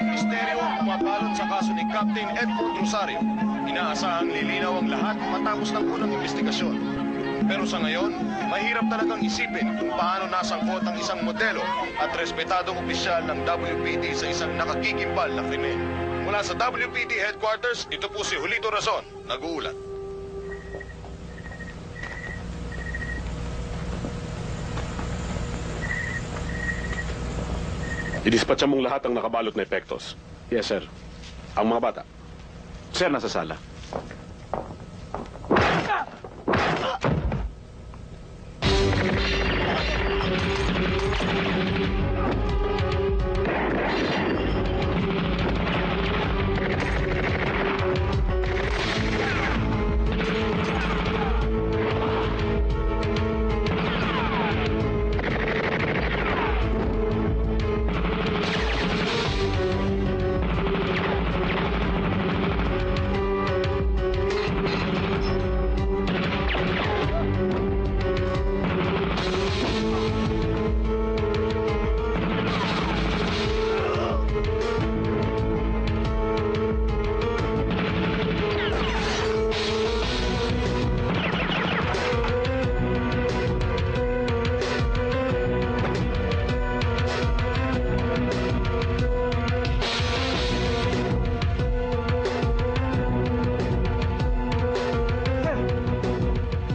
Misteryo ang pumabalot sa kaso ni Captain Edmond Rosario. Inaasahang lilinaw ang lahat matapos ng unang investigasyon. Pero sa ngayon, mahirap talagang isipin kung paano nasangkot ang isang modelo at respetadong opisyal ng WPD sa isang nakakikimbal na krimen. Mula sa WPD Headquarters, ito po si Julito Razon, nag-uulat. Idispatcha mong lahat ang nakabalot na epektos. Yes, sir. Ang mga bata. Sir, nasa sala.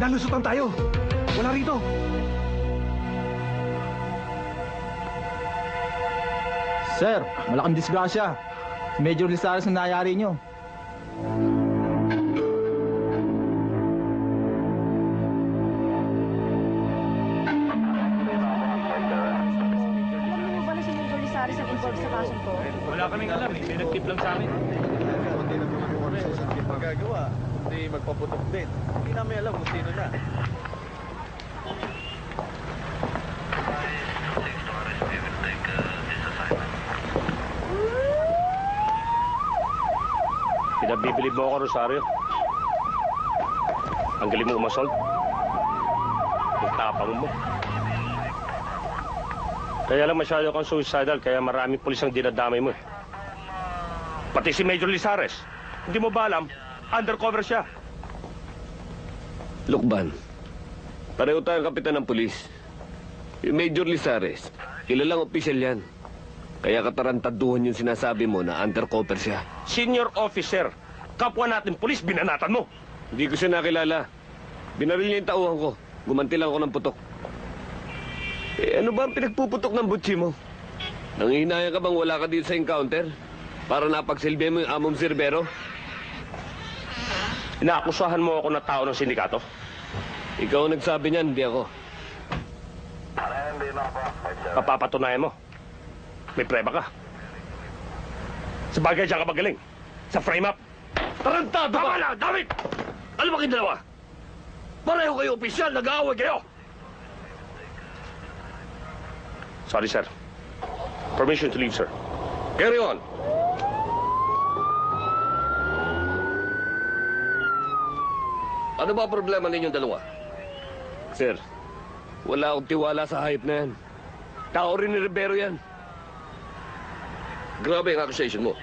Nalusutan tayo! Wala rito! Sir, malaking disgrasya. Major Lizares na nangyari nyo. Alam mo ba na si Major Lizares ang involved sa kasong to? Wala kaming alam eh. May nag-tip lang sa amin. Hindi na magagawa. Hindi magpaputok din. Hindi namin alam kung sino na. Pinabibilib mo ako, Rosario. Ang galing mo umasol. Ang tapang mo. Kaya lang masyado kang suicidal, kaya maraming pulis ang dinadamay mo eh. Pati si Major Lizares. Hindi mo ba alam? Undercover siya. Lukban, pareho tayong kapitan ng pulis. Yung Major Lizares, kilalang opisyal yan. Kaya katarantaduhan yung sinasabi mo na undercover siya. Senior officer. Kapwa natin pulis, binanatan mo. Hindi ko siya nakilala. Binaril niya yung tauhan ko. Gumanti lang ako ng putok. Eh, ano ba ang pinagpuputok ng butsi mo? Nangihinaya ka bang wala ka dito sa encounter? Para napagsilbi mo yung among sirbero? Inaakusahan mo ako na tao ng sindikato? Ikaw ang nagsabi niyan, hindi ako. Papapatunayan mo. May preba ka. Sa bagay siya ka magaling. Sa frame up. Tarantado ka! Tama na, David! Ano ba kayong dalawa? Pareho kayo opisyal, nag-aaway kayo! Sorry, sir. Permission to leave, sir. Carry on! Ano ba problema ninyong dalawa? Sir, wala akong tiwala sa hayop na yan. Tao rin ni Rivero yan. Grabe ang accusation mo.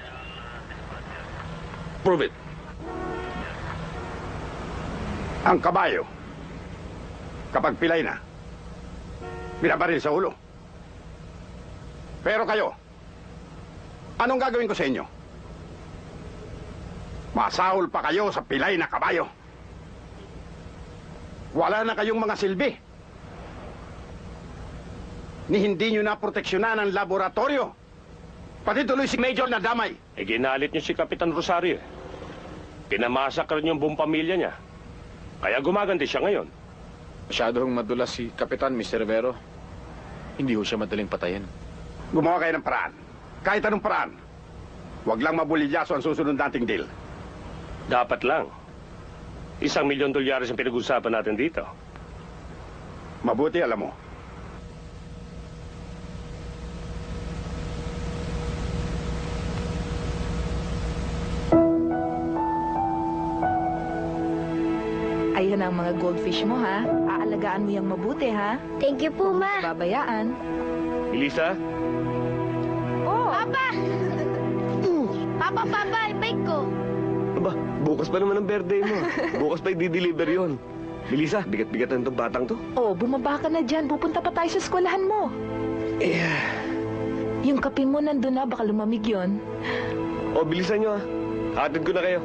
Prove it. Ang kabayo, kapag pilay na, binabaril sa ulo. Pero kayo, anong gagawin ko sa inyo? Masahol pa kayo sa pilay na kabayo. Wala na kayong mga silbi. Ni hindi nyo na proteksyonan ang laboratorio. Pati tuloy si Major na damay. Eh, ginalit niyo si Kapitan Rosario. Pinamasakar niyo yung buong pamilya niya. Kaya gumaganti siya ngayon. Masyadong madulas si Kapitan, Mr. Rivero. Hindi ho siya madaling patayin. Gumawa kayo ng paraan. Kahit anong paraan. Huwag lang mabulilyaso ang susunod nating deal. Dapat lang. $1,000,000 ang pinag-usapan natin dito. Mabuti, alam mo. Ayun ang mga goldfish mo, ha? Aalagaan mo yung mabuti, ha? Thank you po, Ma. Babayaan. Elisa, Papa! Papa, yung bike ko. Aba, bukas pa naman ang birthday mo. Bukas pa i-deliver yon. Bilisa, bigat-bigat na itong batang to. Oh, bumaba ka na dyan. Pupunta pa tayo sa eskwelahan mo. Yung kape mo nandun na, baka lumamig yon. O, bilisan nyo Hatid ko na kayo.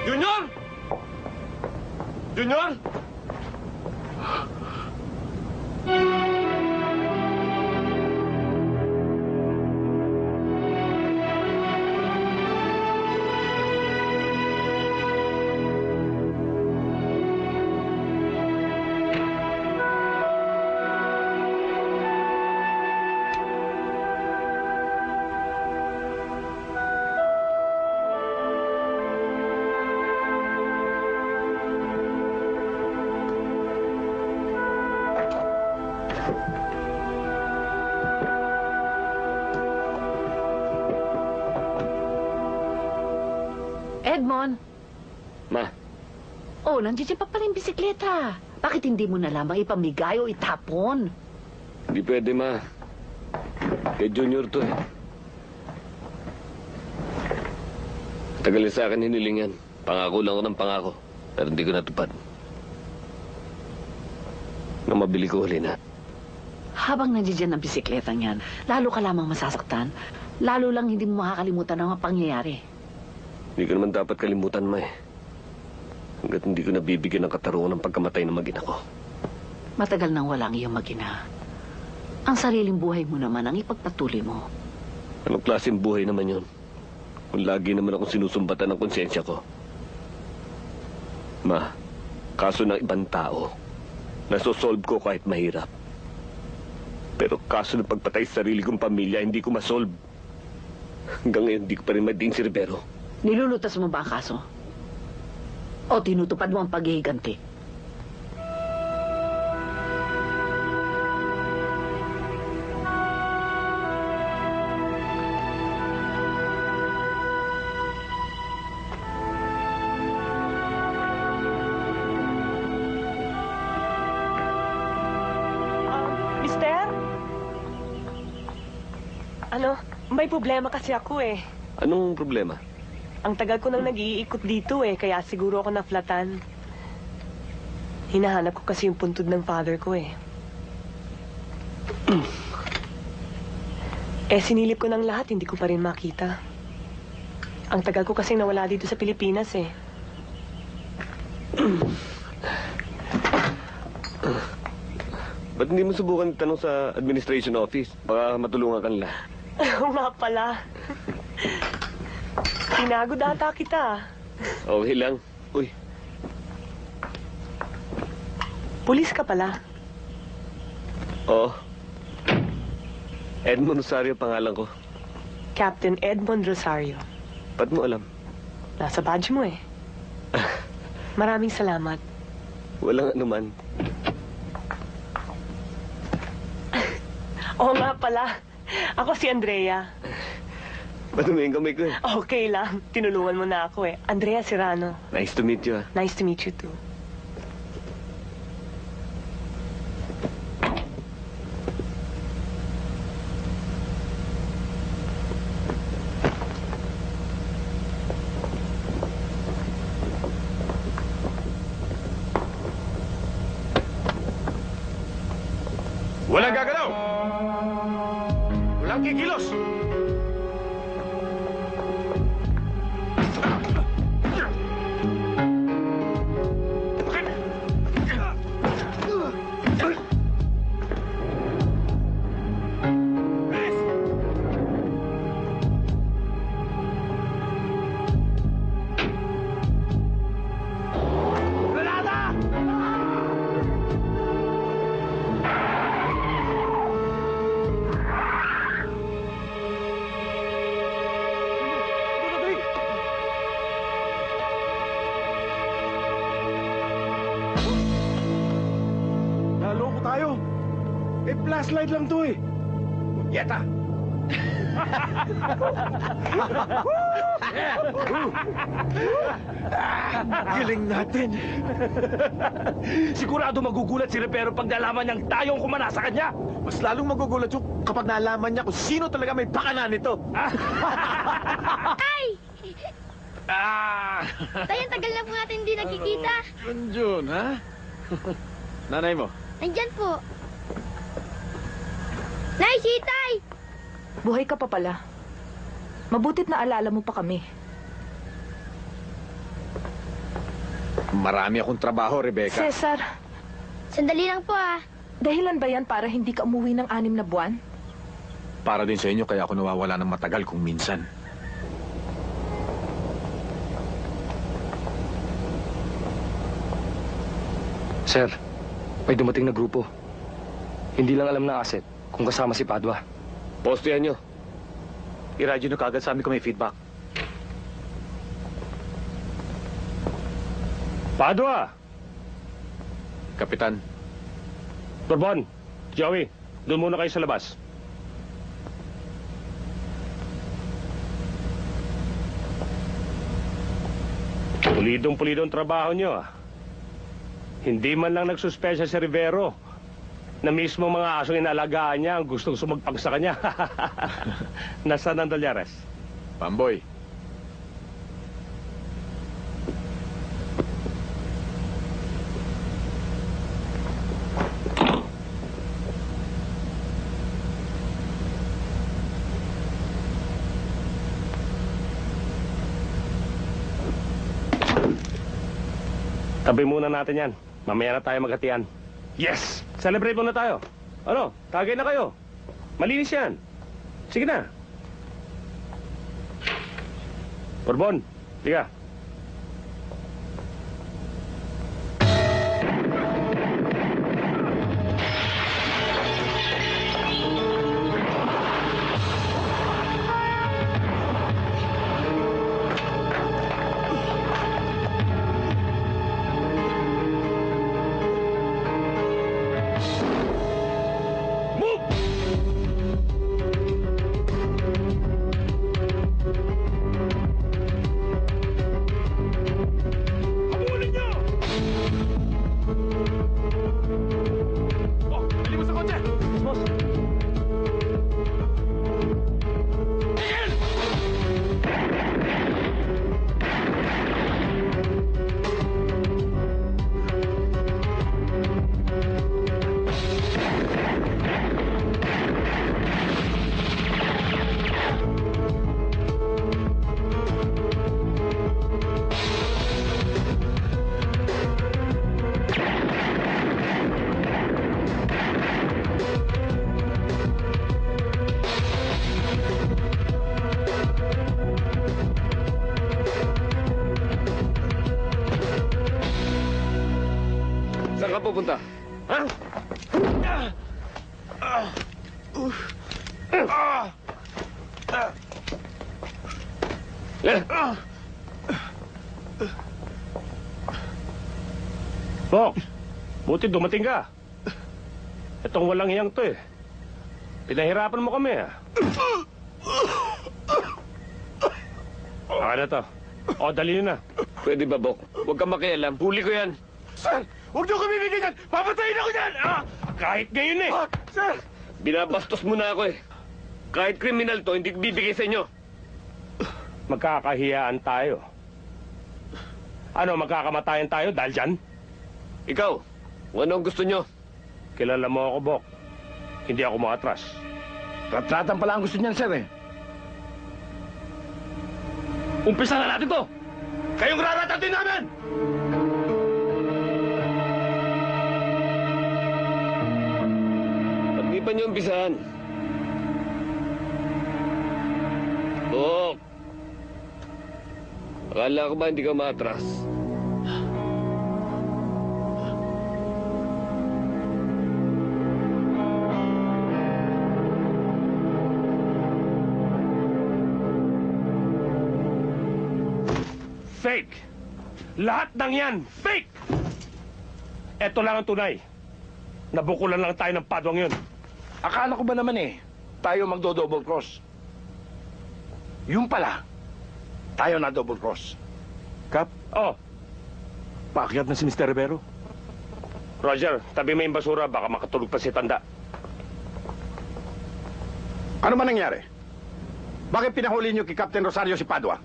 Junior! Junior! Edmond! Ma, Oh, nandiyan pa pala yung bisikleta. Bakit hindi mo na lamang ipamigay o itapon? hindi pwede, Ma. Kay Junior to Tagal na sa akin hiniling yan. Pangako lang ako ng pangako. Pero hindi ko natupad. Nang mabili ko huli na. Habang nandiyan ang bisikleta niyan, lalo ka lamang masasaktan. Lalo lang hindi mo makakalimutan ang mga pangyayari. Hindi ko naman dapat kalimutan, Ma Hanggat hindi ko nabibigyan ng katarungan ng pagkamatay ng mag-ina ko. Matagal nang wala ang iyong mag-ina. Ang sariling buhay mo naman ang ipagpatuloy mo. Anong klaseng buhay naman yon? Kung lagi naman akong sinusumbatan ng konsensya ko. Ma, kaso ng ibang tao, nasosolve ko kahit mahirap. Pero kaso ng pagpatay sa sarili kong pamilya, hindi ko masolve. Hanggang ngayon, hindi ko pa rin mading si Rivero. Nilulutas mo ba ang kaso? O tinutupad mo ang paghihiganti? Mister? Ano? May problema kasi ako Anong problema? Ang tagal ko nang nag-iikot dito kaya siguro ako naflatan. Hinahanap ko kasi yung puntod ng father ko sinilip ko ng lahat, hindi ko pa rin makita. Ang tagal ko kasing nawala dito sa Pilipinas Ba't hindi mo subukan tanong sa administration office? Baka matulungan ka nila. Oo nga pala. Tinago data kita. Okay lang. Uy, Pulis ka pala. oo. Edmond Rosario pangalan ko. Captain Edmond Rosario. Ba't mo alam? Nasa badge mo Maraming salamat. Walang anuman. Oo nga pala. Ako si Andrea. Madumi yung kamay ko Okay lang. Tinulungan mo na ako Andrea Serrano. Nice to meet you Nice to meet you too. Walang gagalaw! Walang kikilos! Eh, flashlight lang to eh. Yeta! Galing natin. Sigurado magugulat si Rivero pag nalaman niyang tayo ang kumana sa kanya. Mas lalong magugulat yung kapag nalaman niya kung sino talaga may pakana nito. Ay! Tay, ang tagal na po natin hindi nagkikita. Junjun, ha? Nanay mo? Nandyan po. Nay, sitay! Buhay ka pa pala. Mabutit na alala mo pa kami. Marami akong trabaho, Rebecca. Cesar, Sandali lang po ah. dahilan ba yan para hindi ka umuwi ng 6 na buwan? Para din sa inyo, kaya ako nawawala ng matagal kung minsan. Sir, may dumating na grupo. Hindi lang alam ng asset kung kasama si Padua. Postehan nyo. I-radyo na kagad sa amin kung may feedback. Padua! Kapitan, Bourbon, Joey, doon muna kayo sa labas. Pulidong-pulido ang trabaho nyo, ah. Hindi man lang nagsuspecha si Rivero na mismo mga asong inalagaan niya ang gustong sumagpag sa kanya. Nasaan ang Dolores? Pamboy. Tabi muna natin yan. Mamaya na tayo maghatian. Yes! Celebrate muna tayo. Ano? Tagay na kayo. Malinis yan. Sige na. Bourbon, tiga. Saan ka pupunta? Ha? Fox, buti dumating ka. Itong walang hiyang to eh. Pinahirapan mo kami ah. Baka na to. O, dali na. Pwede ba, Bok? Huwag kang makialam. Huli ko yan. Sir, huwag niyo kami bibigyan! Papatayin ako dyan! Ah, kahit ngayon eh! Sir! Binabastos mo na ako eh. Kahit kriminal to, hindi ko bibigay sa inyo. Magkakahiyaan tayo. Ano, magkakamatayan tayo dahil dyan? Ikaw, kung ano ang gusto nyo? Kilala mo ako, Bok. Hindi ako makatras. Tatratan pala ang gusto niyan, sir eh. Umpisa na natin to! Kayong raratatin namin! Ba't di pa nyo umpisahan? Bok! Akala ko ba hindi ka maatras? Fake! Lahat ng yan, fake! Ito lang ang tunay. Nabukulan lang tayo ng padwang yun. Akala ko ba naman tayo magdo-double cross. Yung pala, tayo na double cross. Kap? Oh, Paakyat na si Mr. Rivero. Roger, tabi mo yung basura, baka makatulog pa si Tanda. Ano man nangyari? Bakit pinahuli niyo kay Captain Rosario si Padua?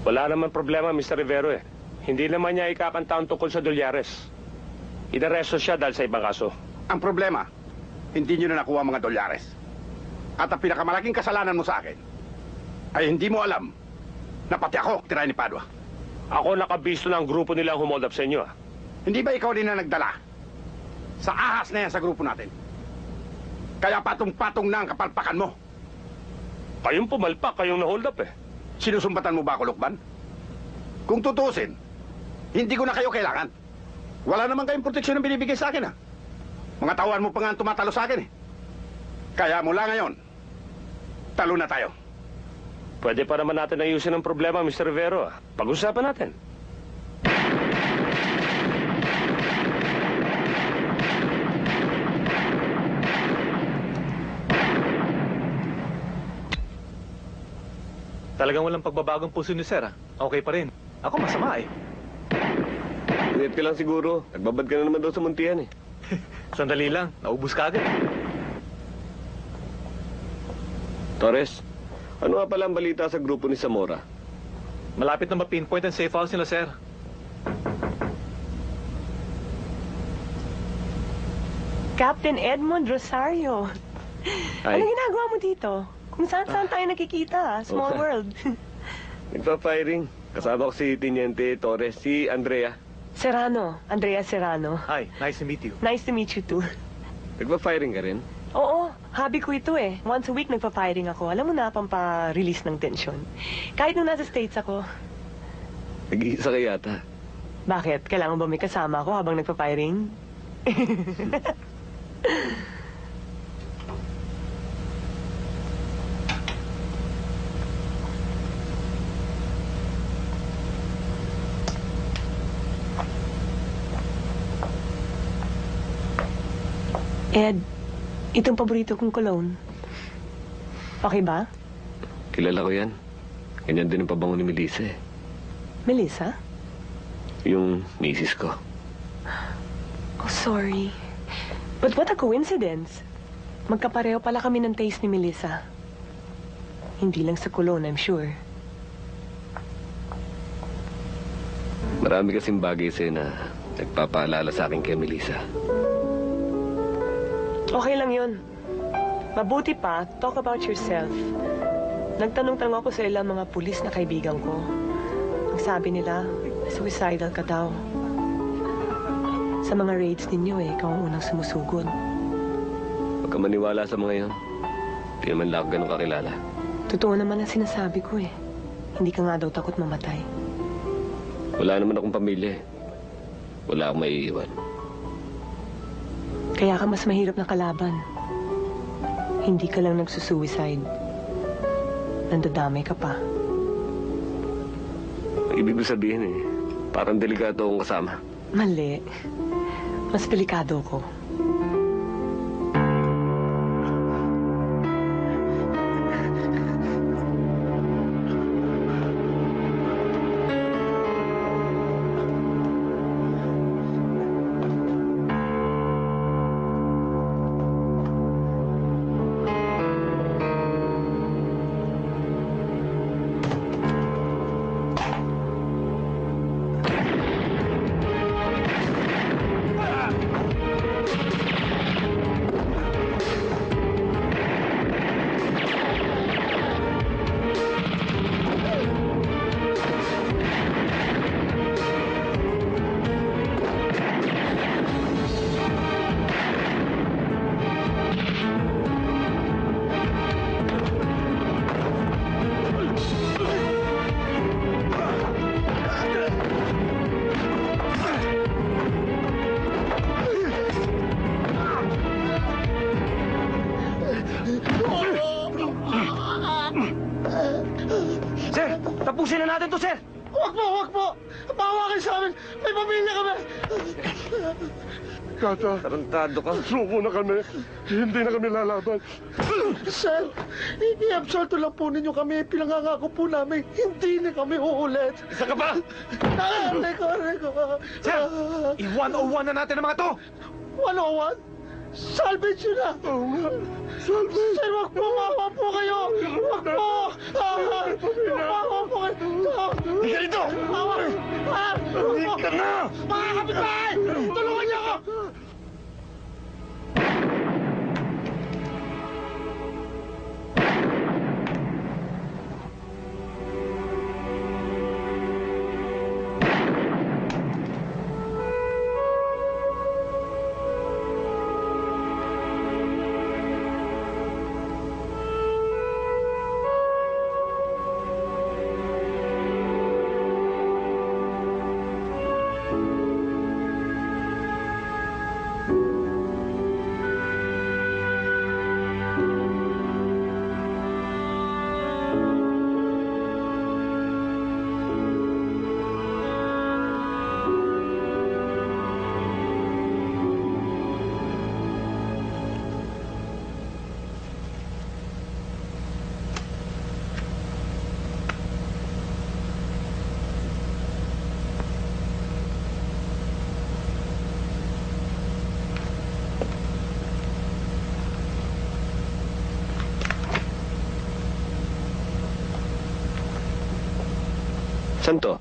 Wala naman problema, Mr. Rivero eh. Hindi naman niya ikakanta ang tungkol sa Dolyares. Inaresto siya dahil sa ibang kaso. Ang problema, hindi niyo na nakuha ang mga dolyares. At ang pinakamalaking kasalanan mo sa akin, ay hindi mo alam na pati ako tirahin ni Padua. Ako nakabisto ng grupo nilang humold up sa inyo ah. Hindi ba ikaw din na nagdala sa ahas na yan sa grupo natin? Kaya patong-patong na ang kapalpakan mo. Kayong pumalpak, kayong na-hold up eh. Sinusumbatan mo ba ako, Lukban? Kung tutusin, hindi ko na kayo kailangan. Wala naman kayong proteksyon na binibigay sa akin, ha? Mga tauhan mo pa nga ang tumatalo sa akin, eh. Kaya mula ngayon, talo na tayo. Pwede pa naman natin ayusin ang problema, Mr. Rivero. Pag-usapan natin. Talagang walang pagbabagong puso ni Sir, ah. Okay pa rin. Ako masama eh. Ingat ka lang siguro. Nagbabad ka na naman daw sa muntihan eh. Sandali lang, naubos ka agad. Torres, ano nga pala ang balita sa grupo ni Zamora? Malapit na ma-pinpoint ang safe house nila, Sir. Captain Edmond Rosario. Ay. Ano ginagawa mo dito? Kung saan-saan tayo nakikita, small world. Nagpa-firing. Kasama ko si Teniente Torres, si Andrea. Serrano, Andrea Serrano. Hi, nice to meet you. Nice to meet you too. Nagpa-firing ka rin? Oo, hobby ko ito eh. Once a week nagpa-firing ako. Alam mo na, pampa-release ng tensyon. Kahit nung nasa States ako. Nag-iisa ka yata. Bakit? Kailangan ba may kasama ako habang nagpa-firing? Ed, itong paborito kong cologne. Okay ba? Kilala ko yan. Ganyan din ang pabango ni Melissa eh. Melissa? Yung misis ko. Oh, sorry. But what a coincidence. Magkapareho pala kami ng taste ni Melissa. Hindi lang sa cologne, I'm sure. Marami kasing bagay sa'yo na nagpapaalala sa akin kay Melissa. Okay lang yun. Mabuti pa, talk about yourself. Nagtanong-tanong ako sa ilang mga pulis na kaibigan ko. Ang sabi nila, suicidal ka daw. Sa mga raids ninyo ikaw ang unang sumusugod. Huwag ka maniwala sa mga yon. Hindi naman lang ako ganun kakilala. Totoo naman ang sinasabi ko eh. Hindi ka nga daw takot mamatay. Wala naman akong pamilya eh. Wala akong maiiwan. Kaya ka mas mahirap na kalaban. Hindi ka lang nagsusuicide. Nandadamay ka pa. Ibig ko sabihin eh, parang delikado akong kasama. Mali. Mas delikado ko. Sir, tapusin na natin to, sir! Huwag po! Bawa kayo sa amin! May pamilya kami! Kata, Tarantado ka. suko na kami. Hindi na kami lalaban. Sir, i-absolto lang po ninyo kami. Pinangangako po namin, hindi na kami uulit. Isa ka pa! Reko. Sir, i-101 na natin ang mga to! 101? Salvage yun na! Oo nga. Salvage. Sir, wag po, mama po kayo! Wag po! Mama po kayo! Hindi ka dito! Hindi ka na! Mga kapitbahay! Tulungan niyo ako! Saan to?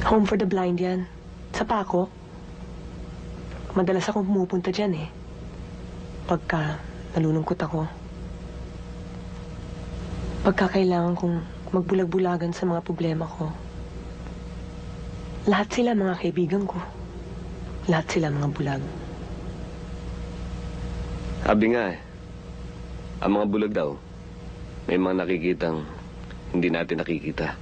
Home for the blind yan. Sa Paco. Madalas akong pumupunta dyan eh. Pagka nalulungkot ako. Pagka kailangan kong magbulag-bulagan sa mga problema ko. Lahat sila mga kaibigan ko. Lahat sila mga bulag. Sabi nga eh. Ang mga bulag daw, may mga nakikitang hindi natin nakikita.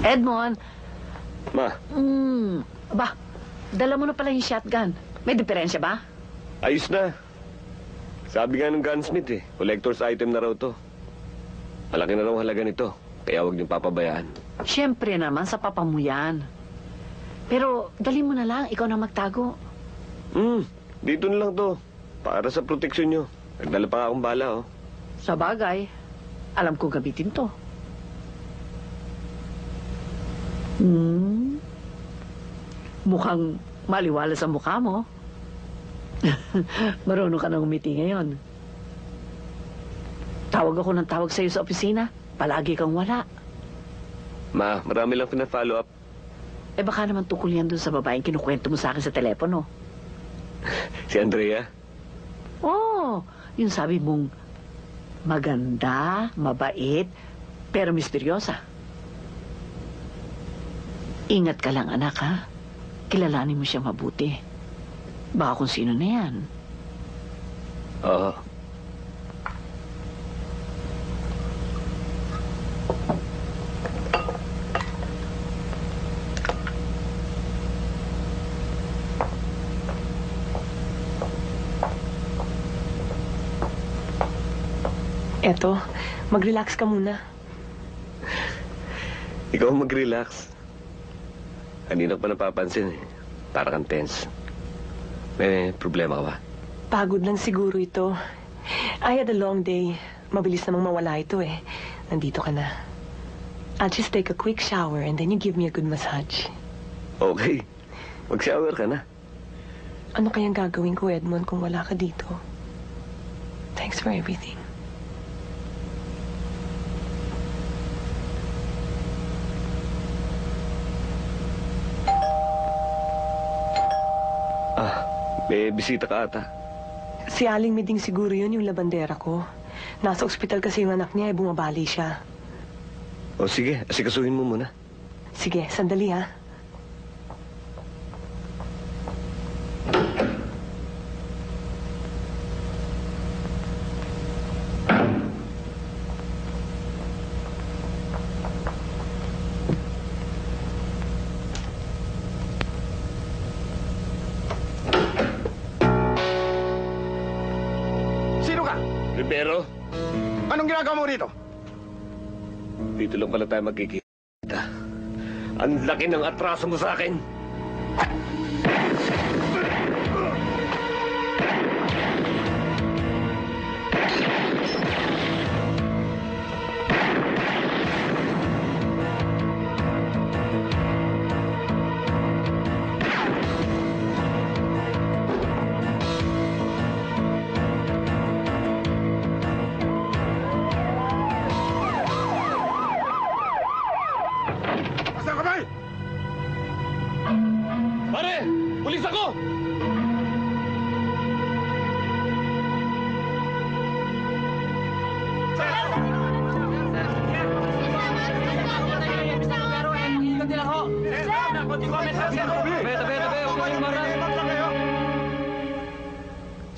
Edmond, Ma, aba, dala mo na pala yung shotgun. May diferensya ba? ayos na. Sabi nga ng gunsmith eh, collector's item na raw to. Malaki na raw ang halaga nito, kaya huwag niyong papabayaan. Siyempre naman, sa papa mo yan. Pero, dali mo na lang, ikaw na magtago. Dito na lang to, para sa proteksyon niyo. Nagdala pa nga akong bala oh. Sa bagay, alam ko gamitin to. Mukhang maliwala sa mukha mo. Marunong ka na umiti ngayon. Tawag ako ng tawag sa'yo sa opisina. Palagi kang wala. Ma, marami lang pina-follow up. Eh baka naman tungkol yan dun sa babaeng kinukwento mo sa akin sa telepono. Si Andrea. Oh, yung sabi mong maganda, mabait, pero misteryosa. Ingat ka lang, anak, ha? Kilalanin mo siya mabuti. Baka kung sino na yan. Oo. Eto, mag-relax ka muna. Ikaw mag-relax. Kanina ko pa napapansin eh. Para kang tense. May problema ka ba? Pagod lang siguro ito. I had a long day. Mabilis namang mawala ito eh. Nandito ka na. I'll just take a quick shower and then you give me a good massage. Okay. Mag-shower ka na. Ano kayang gagawin ko, Edmond, kung wala ka dito? Thanks for everything. May bisita ka ata. Si Aling Miding siguro yun, yung labandera ko. Nasa ospital kasi yung anak niya, bumabali siya. O sige, asikasuhin mo muna. Sige, sandali ha. ginagawa mo rito? Dito lang pala tayo magkikita. Ang laki ng atraso mo sa akin. Basta kamay! Pare! Pulis ako!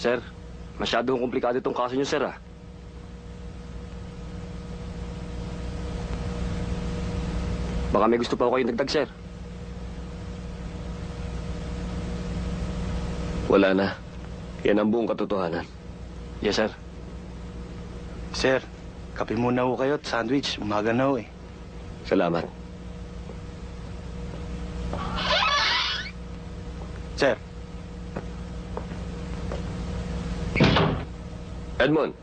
Sir, masyadong komplikado itong kaso niyo, sir, ah. Baka may gusto pa ako kayong dagdag, sir. Wala na. Yan ang buong katotohanan. Yes, sir. Sir, kape muna ho kayo at sandwich. Umaga na ho eh. Salamat. Sir. Edmond,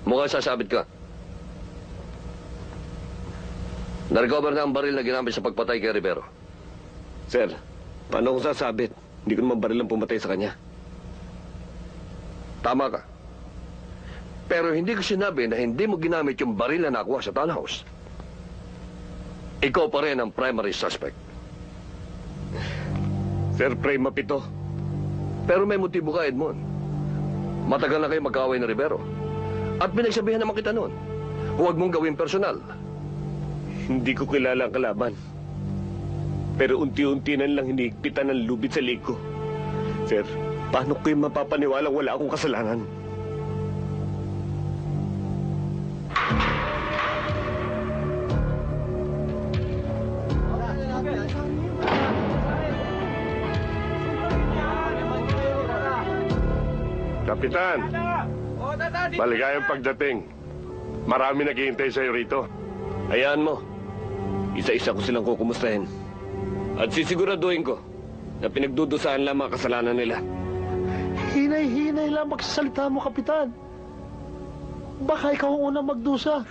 mukhang sasabit ka. Na-recover na ang baril na ginamit sa pagpatay kay Rivero. Sir, paano kung sasabit? Hindi ko naman baril ang pumatay sa kanya. Tama ka. Pero hindi ko sinabi na hindi mo ginamit yung baril na nakuha sa townhouse. Ikaw pa rin ang primary suspect. Sir, prima pito. Pero may motibo ka, Edmond. Matagal na kayo magkaaway na Rivero. At pinagsabihan naman kita noon. Huwag mong gawin personal. Hindi ko kilala ang kalaban. Pero unti-unti na lang hinihigpitan ng lubid sa liko. Sir, paano kayo mapapaniwala wala akong kasalanan? Kapitan, maligayang pagdating. Marami naghihintay sa'yo rito. Hayaan mo. Isa-isa ko silang kukumustahin. At sisiguraduhin ko na pinagdudusahan lang mga kasalanan nila. Hinay-hinay lang magsasalita mo, Kapitan. Baka ikaw ang unang magdusa.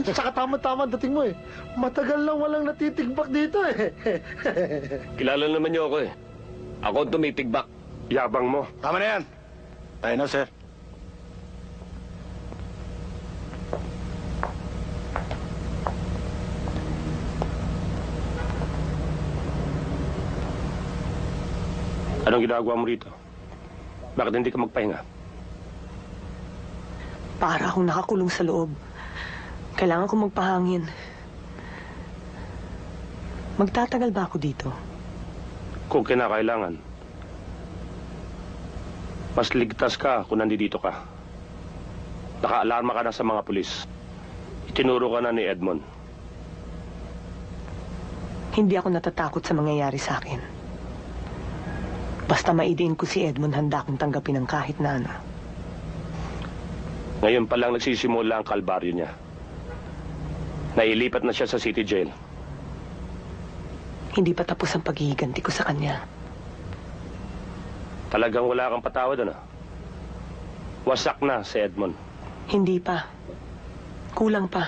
Saka tama-tama dating mo eh. Matagal lang walang natitigbak dito eh. Kilala naman niyo ako eh. Ako ang tumitigbak. Yabang mo. Tama na yan. Tayo na, sir. Anong ginagawa mo rito? Bakit hindi ka magpahinga? Para akong nakakulong sa loob. Kailangan ko magpahangin. Magtatagal ba ako dito? Kung kinakailangan. Mas ligtas ka kung nandito ka. Naka-alarma ka na sa mga pulis. Itinuro ka na ni Edmond. Hindi ako natatakot sa mangyayari sa akin. Basta maidiin ko si Edmond, handa akong tanggapin ng kahit na ano. Ngayon pa lang nagsisimula ang kalbaryo niya. Nailipat na siya sa city jail. Hindi pa tapos ang paghihiganti ko sa kanya. Talagang wala kang patawad, ano? Wasak na si Edmond. Hindi pa. Kulang pa.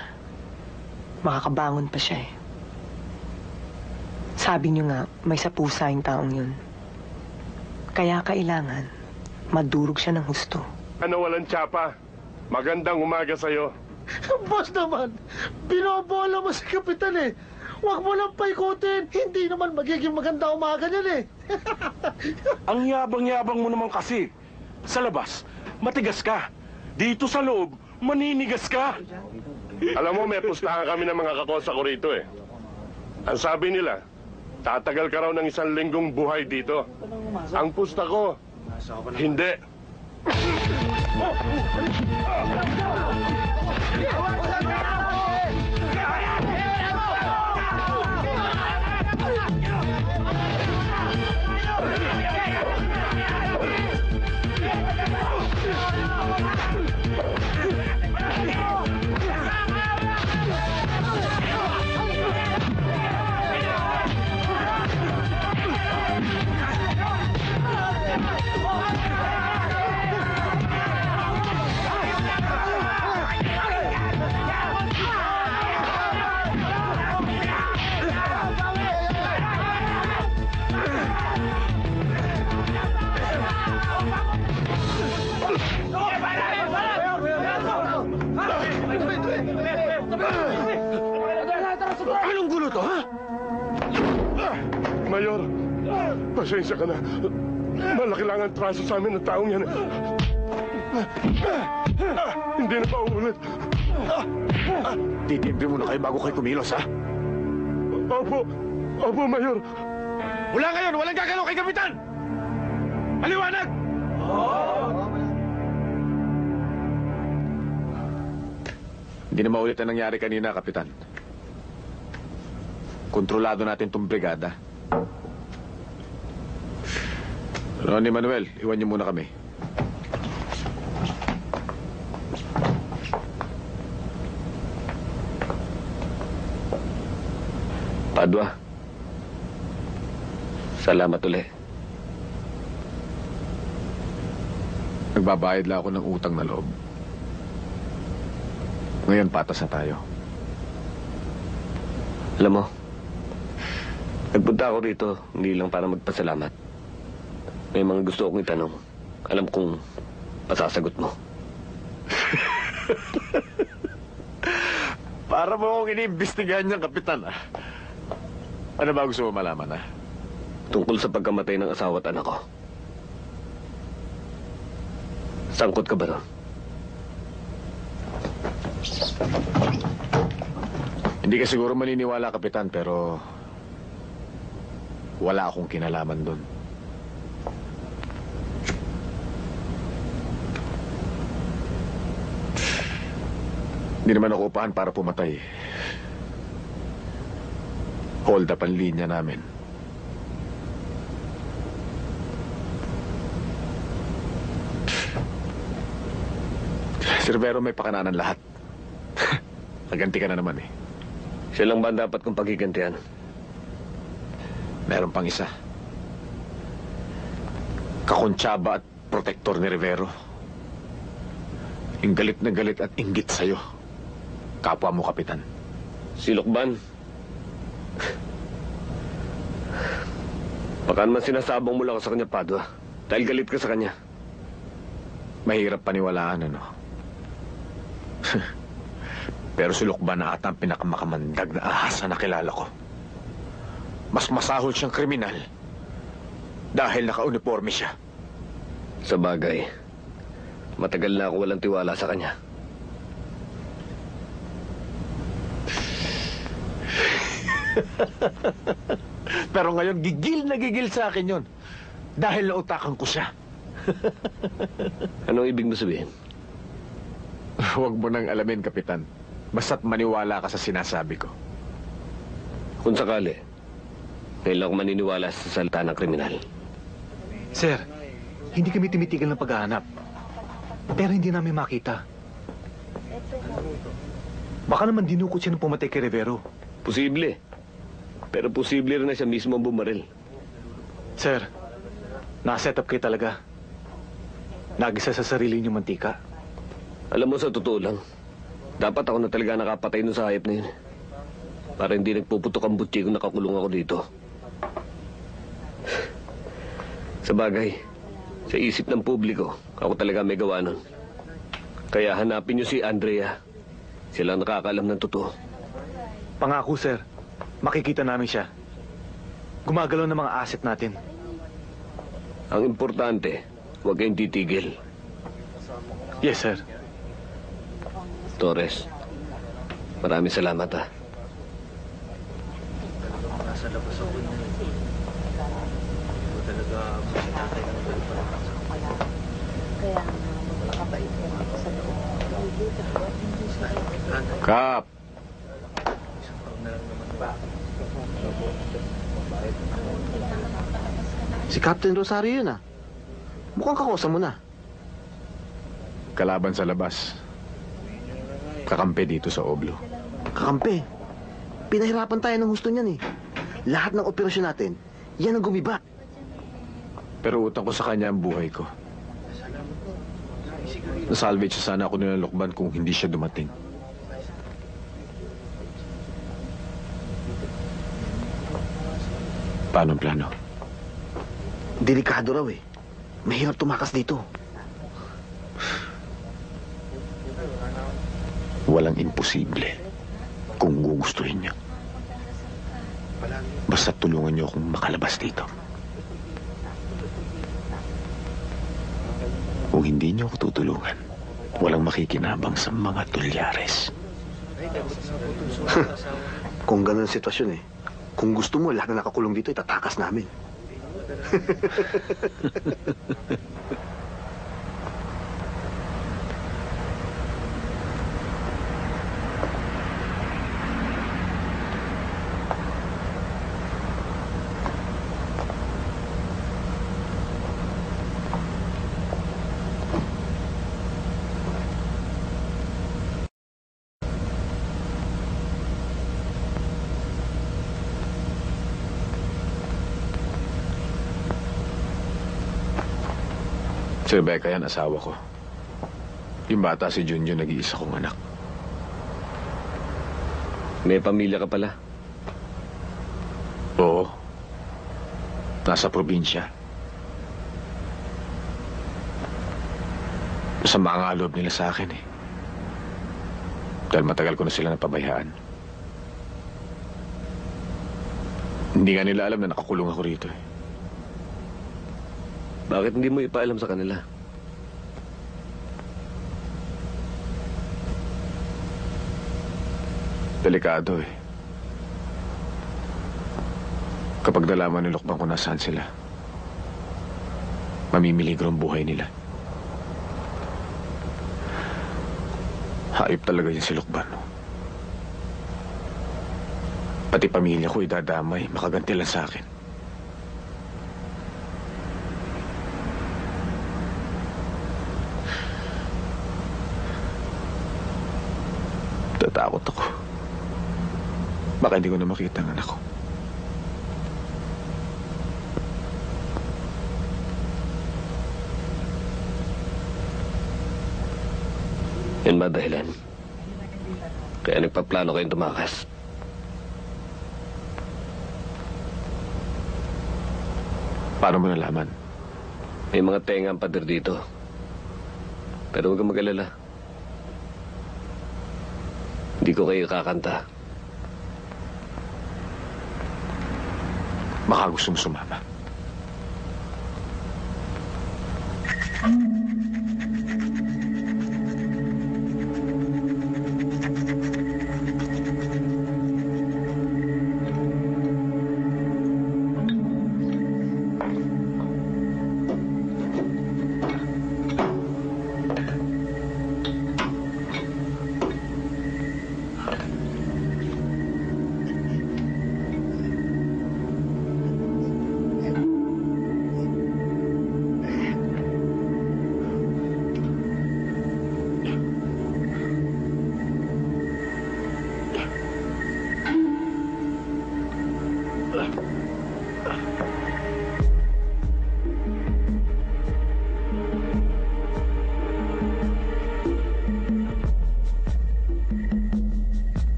Makakabangon pa siya eh. Sabi niyo nga, may sapusa yung taong yun. Kaya kailangan, madurog siya ng husto. Ano walang tsapa? Magandang umaga sa'yo. Boss naman, binobola mo si Kapitan eh. Huwag mo lang paikutin. Hindi naman magiging maganda umaga niyan eh. Ang yabang-yabang mo naman kasi. Sa labas, matigas ka. Dito sa loob, maninigas ka. Alam mo, may pustahan kami ng mga kakosa ko rito eh. Ang sabi nila, tatagal ka raw ng 1 linggong buhay dito. Ang pusta ko, hindi. Anong gulo to, ha? Mayor, pasensya ka na. Malaki lang ang traso sa amin ng taong yan. Hindi na paulit. Titimbre muna kayo bago kayo kumilos, ha? Opo. Opo, Mayor. Mula ngayon, walang gagalaw kay Kapitan! Maliwanag! Hindi na maulit ang nangyari kanina, Kapitan. Kontrolado natin tong brigada. Ronnie Manuel, iwan niyo muna kami. Padua, salamat ulit. Nagbabayad lang ako ng utang na loob. Ngayon, patas na tayo. Alam mo, nagpunta ako rito hindi lang para magpasalamat. May mga gusto akong itanong. Alam kong pasasagot mo. Para mo akong iniimbestigahan niyang, Kapitan, ah. Ano ba gusto mo malaman, ah? Tungkol sa pagkamatay ng asawa at anak ko. Sangkot ka ba ron? Hindi ka siguro maniniwala, Kapitan, pero wala akong kinalaman doon. Hindi naman ako upahan para pumatay. Hold up ang linya namin. Sir Vero, may pakananan lahat. Naganti ka na naman eh. Siya lang ba ang dapat kong pagigantihan? Meron pang isa. Kakontsaba at protektor ni Rivero. Yung galit na galit at inggit sa'yo. Kapwa mo, Kapitan. Si Lukban. Baka naman sinasabong mo lang sa kanya, Padua. Dahil galit ka sa kanya. Mahirap paniwalaan, ano? Pero si Lukban na ata ang pinakamakamandag na ahas na nakilala ko. Mas masahol siyang kriminal dahil naka-uniforme siya. Sa bagay, matagal na ako walang tiwala sa kanya. Pero ngayon, gigil na gigil sa akin yun. Dahil nautakan ko siya. Anong ibig mo sabihin? Huwag mo nang alamin, Kapitan. Basta't maniwala ka sa sinasabi ko. Kung sakali, ngayon lang ako maniniwala sa salita ng kriminal. Sir, hindi kami timitigil ng paghahanap. Pero hindi namin makita. Baka naman dinukot siya ng pumatay kay Rivero. Posible. Pero posible rin na siya mismo ang bumaril. Sir, nakaset up kayo talaga. Nagisa sa sarili niyong mantika. Alam mo, sa totoo lang, dapat ako na talaga nakapatay nun sa hayop na yun. Para hindi nagpuputok ang butsi kung nakakulong ako dito. Sa bagay, sa isip ng publiko, ako talaga may gawa nun. Kaya hanapin niyo si Andrea. Sila ang nakakaalam ng totoo. Pangako, sir. Makikita namin siya. Gumagalaw ng mga asset natin. Ang importante, huwag kayong titigil. Yes, sir. Torres, maraming salamat, ha. Nasa labas ako niya. Hindi talaga sinatay ng ganito. Kaya makabait yan ako sa loob. Kap! Si Captain Rosario yun, ah. Mukhang kakosa mo na. Kalaban sa labas. Kakampi dito sa Oblo. Kakampi. Pinahirapan tayo ng husto niyan, eh. Lahat ng operasyon natin, yan ang gumiba. Pero utang ko sa kanya ang buhay ko. Nasalvage siya sana ako nila Lukban kung hindi siya dumating. Paano ang plano? Delikado raw, eh. Mahirap tumakas dito. Walang imposible kung gugustuhin niya. Basta tulungan niyo akong makalabas dito. Kung hindi niyo ako tutulungan, walang makikinabang sa mga tulyares. Kung ganun ang sitwasyon kung gusto mo, lahat na nakakulong dito, itatakas namin. Si Rebecca yan, asawa ko. Yung bata si Junjun, nag-iisa kong anak. May pamilya ka pala. Oo. Nasa probinsya. Masama nga loob nila sa akin Dahil matagal ko na sila napabayaan. Hindi nga nila alam na nakakulong ako rito Bakit hindi mo ipaalam sa kanila? Delikado Kapag nalaman ni Lukban kung nasaan sila, mamimiligro ang buhay nila. Hayop talaga yun si Lukban. Pati pamilya ko idadamay, makaganti lang sa akin. Tatakot ako. Baka hindi ko na makita ang anak ko. Yan ba dahilan? Kaya nagpaplano kayong tumakas? Paano mo nalaman? May mga tenga ang pader dito. Pero huwag kang mag-alala. Hindi ko kayo kakanta. Baka gusto mo sumama.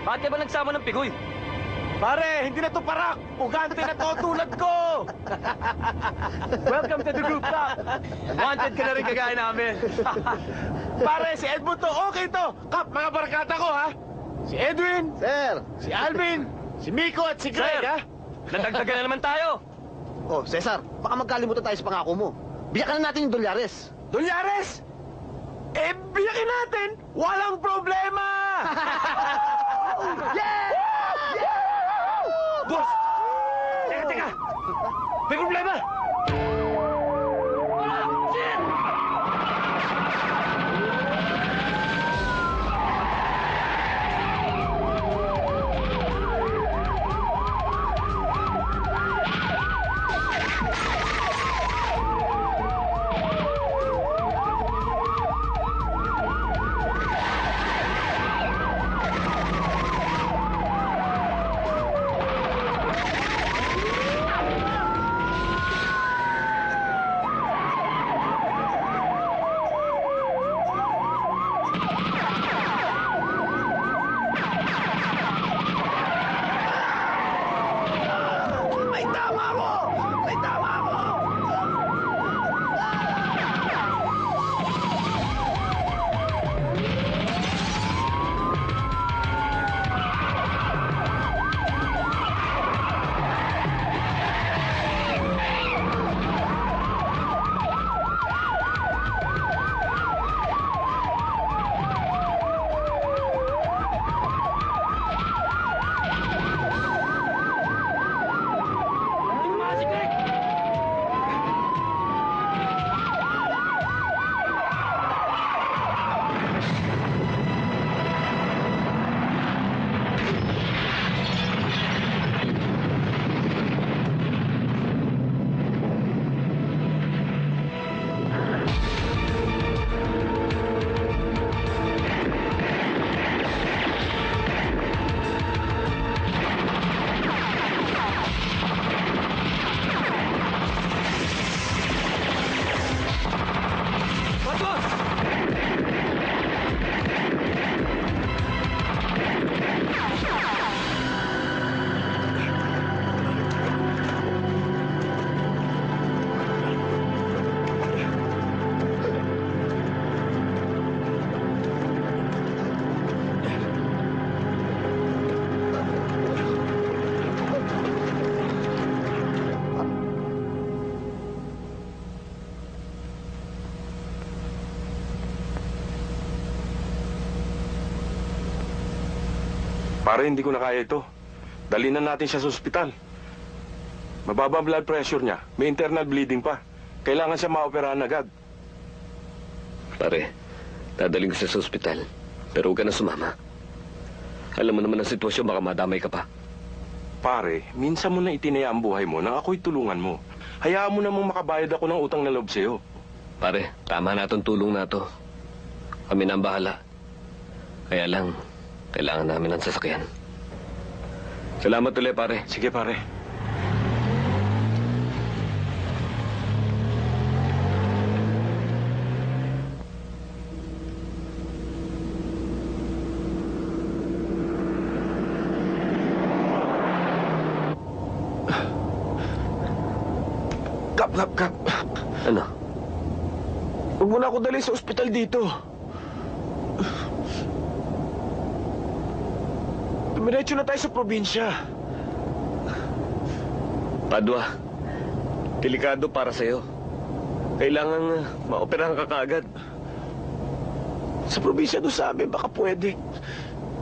Bakit ka ba nagsama ng pigoy? Pare, hindi na to parak! Ugante na to tulad ko! Welcome to the group, Kap! Wanted ka na rin kagaya namin. Pare, si Edmund to, okay to! Kap, mga barkada ko, ha? Si Edwin, Sir! si Alvin, si Miko at si Greg, Sir! ha? Nadagdagan na naman tayo! Oh, Cesar, baka magkalimutan tayo sa pangako mo. Biyakan na natin yung dolyares. Dolyares! Eh, biyakin natin! Walang problema! Boss! Teka! May problema! Pare, hindi ko na kaya ito. Dalhin na natin siya sa ospital. Mababa ang blood pressure niya. May internal bleeding pa. Kailangan siya maoperahan agad. Pare, dadaling ko siya sa ospital. Pero huwag ka na sumama. Alam mo naman ang sitwasyon, baka madamay ka pa. Pare, minsan mo na itinaya ang buhay mo nang ako'y tulungan mo. Hayaan mo namang makabayad ako ng utang na loob sa'yo. Pare, tama na itong tulong na to. Kami na ang bahala. Kaya lang, kailangan namin ng sasakyan. Salamat ulit, pare. Sige, pare. Kap. Ano? Huwag mo na ako dali sa ospital dito. Dumiretso na tayo sa probinsya. Padua, delikado para sa'yo. Kailangan maoperahan ka kaagad. Sa probinsya doon sa amin, baka pwede.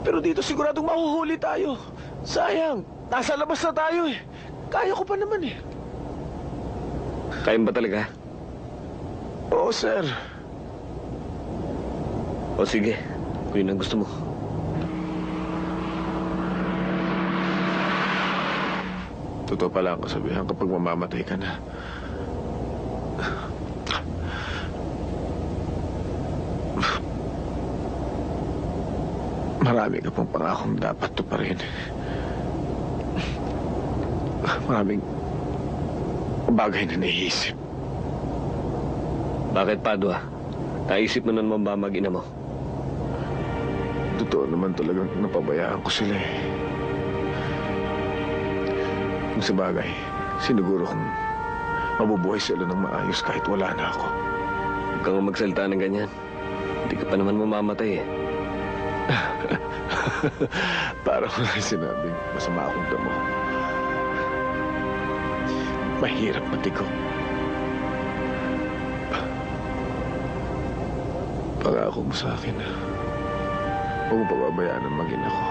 Pero dito siguradong mahuhuli tayo. Sayang, nasa labas na tayo eh. Kaya ko pa naman eh. Kaya ba talaga? Oo, sir. O sige, kung yun ang gusto mo. Totoo pala ang kasabihan kapag mamamatay ka na. Marami ka pang pangakong dapat tuparin. Maraming bagay na naisip. Bakit, Padua? Naisip mo na naman ba mag-ina mo? Totoo naman talagang napabayaan ko sila eh. Kung sa bagay, siniguro kong mabubuhay sila ng maayos kahit wala na ako. Huwag kang magsalita ng ganyan. Hindi ka pa naman mamamatay eh. Para ko na sinabing masama akong damo. Mahirap matigo. Pangako mo sa akin na huwag mo pababayaan ang maging ako.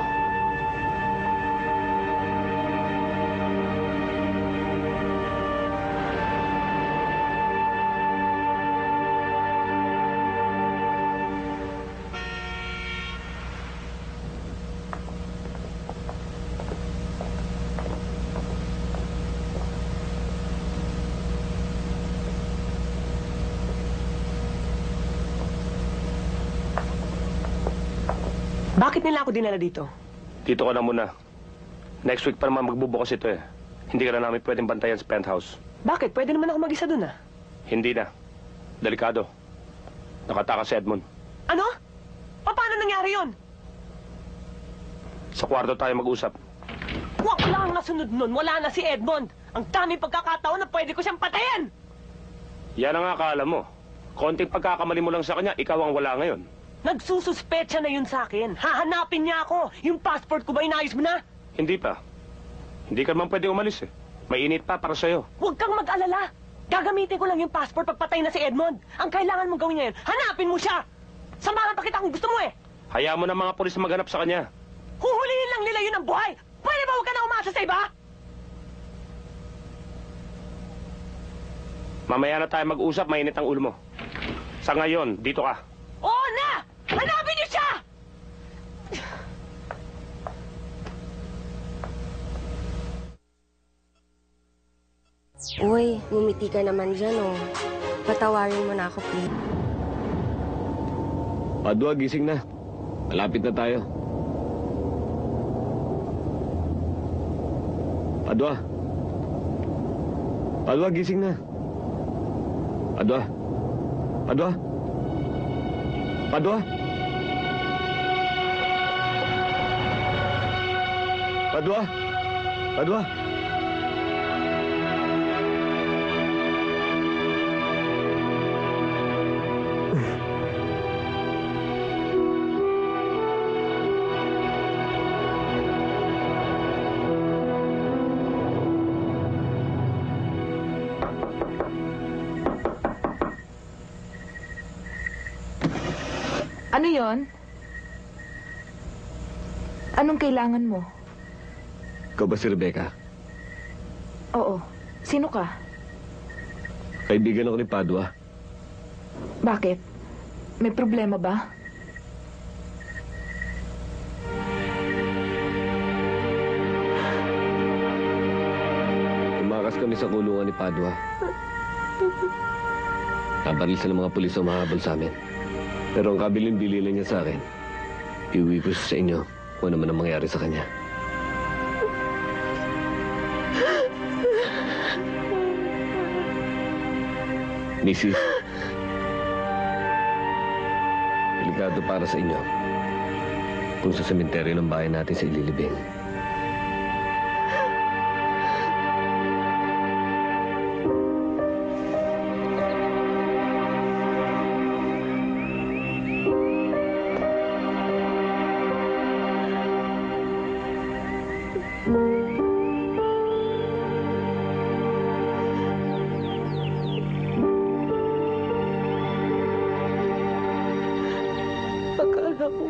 Bakit nila ako dinala dito? Dito ka na muna. Next week pa naman magbubukas ito eh. Hindi ka na namin pwedeng bantayan sa penthouse. Bakit? Pwede naman ako mag-isa dun ah. Hindi na. Delikado. Nakatakas si Edmond. Ano? Paano nangyari yon? Sa kwarto tayo mag-usap. Wala ang nasunod nun. Wala na si Edmond. Ang dami pagkakataon na pwede ko siyang patayin. Yan ang akala mo. Konting pagkakamali mo lang sa kanya, ikaw ang wala ngayon. Nagsususpecha na yun sa akin. Hahanapin niya ako. Yung passport ko ba inayos mo na? Hindi pa. Hindi ka naman pwede umalis eh. Mainit pa para sa'yo. Huwag kang mag-alala. Gagamitin ko lang yung passport pagpatay na si Edmond. Ang kailangan mong gawin ngayon, hanapin mo siya. Samahan pa kita kung gusto mo eh. Hayaan mo na mga pulis na maghanap sa kanya. Huhulihin lang nila yun ang buhay. Pwede ba huwag ka na umasa sa iba? Mamaya na tayo mag-usap, mainit ang ulo mo. Sa ngayon, dito ka. Oo na! Hanapin niyo siya! Uy, ngumiti ka naman dyan, oh. Patawarin mo na ako, please. Padua, gising na. Malapit na tayo. Padua. Padua, gising na. Padua. Padua. Padua. Padua. Padua. Ano yon? Anong kailangan mo? Ikaw ba si Rebecca? Oo. Sino ka? Kaibigan ako ni Padua. Bakit? May problema ba? Tumakas kami sa kulungan ni Padua. Nabaril sa mga pulis na mahabol sa amin. Pero ang kabilin-bililan niya sa akin, iuwi ko sa inyo kung ano man ang mangyari sa kanya. Mrs. Delikado para sa inyo kung sa sementeryo ng bahay natin sa ililibing. Akala ko,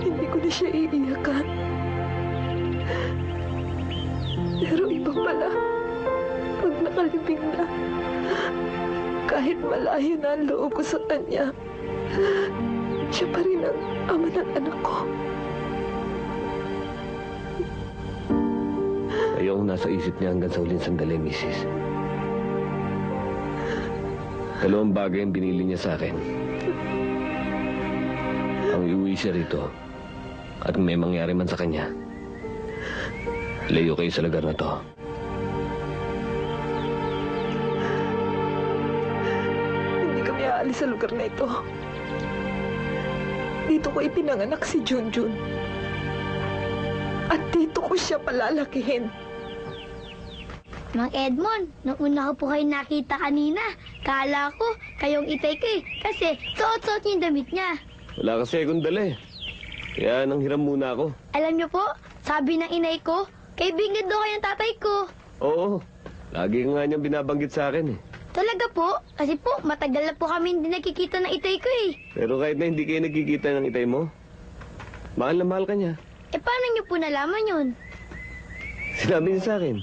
hindi ko na siya iiyakan. Pero iba pala, pag nakalibing na, kahit malayo na ang loob ko sa kanya, siya pa rin ang ama ng anak ko. Ayong nasa isip niya hanggang sa huling sandali, Mrs. Dalawang bagay ang binili niya sa akin. Ang iuwi siya rito at kung may mangyari man sa kanya, layo kayo sa lugar na to. Hindi kami aalis sa lugar na ito. Dito ko ipinanganak si Junjun. At dito ko siya palalakihin. Mang Edmond, nung una ko po kayo nakita kanina, kala ko kayong itay ko eh. Kasi suot-suot niyo yung damit niya. Wala kasi akong dala eh. Kaya nang hiram muna ako. Alam niyo po, sabi ng inay ko, kaibigan daw kayong tatay ko. Oo, lagi nga niyang binabanggit sa akin eh. Talaga po, kasi po matagal na po kami hindi nakikita ng itay ko eh. Pero kahit na hindi kayo nagkikita ng itay mo, mahal na mahal ka niya. Eh paano niyo po nalaman yun? Sinabi niya sa akin.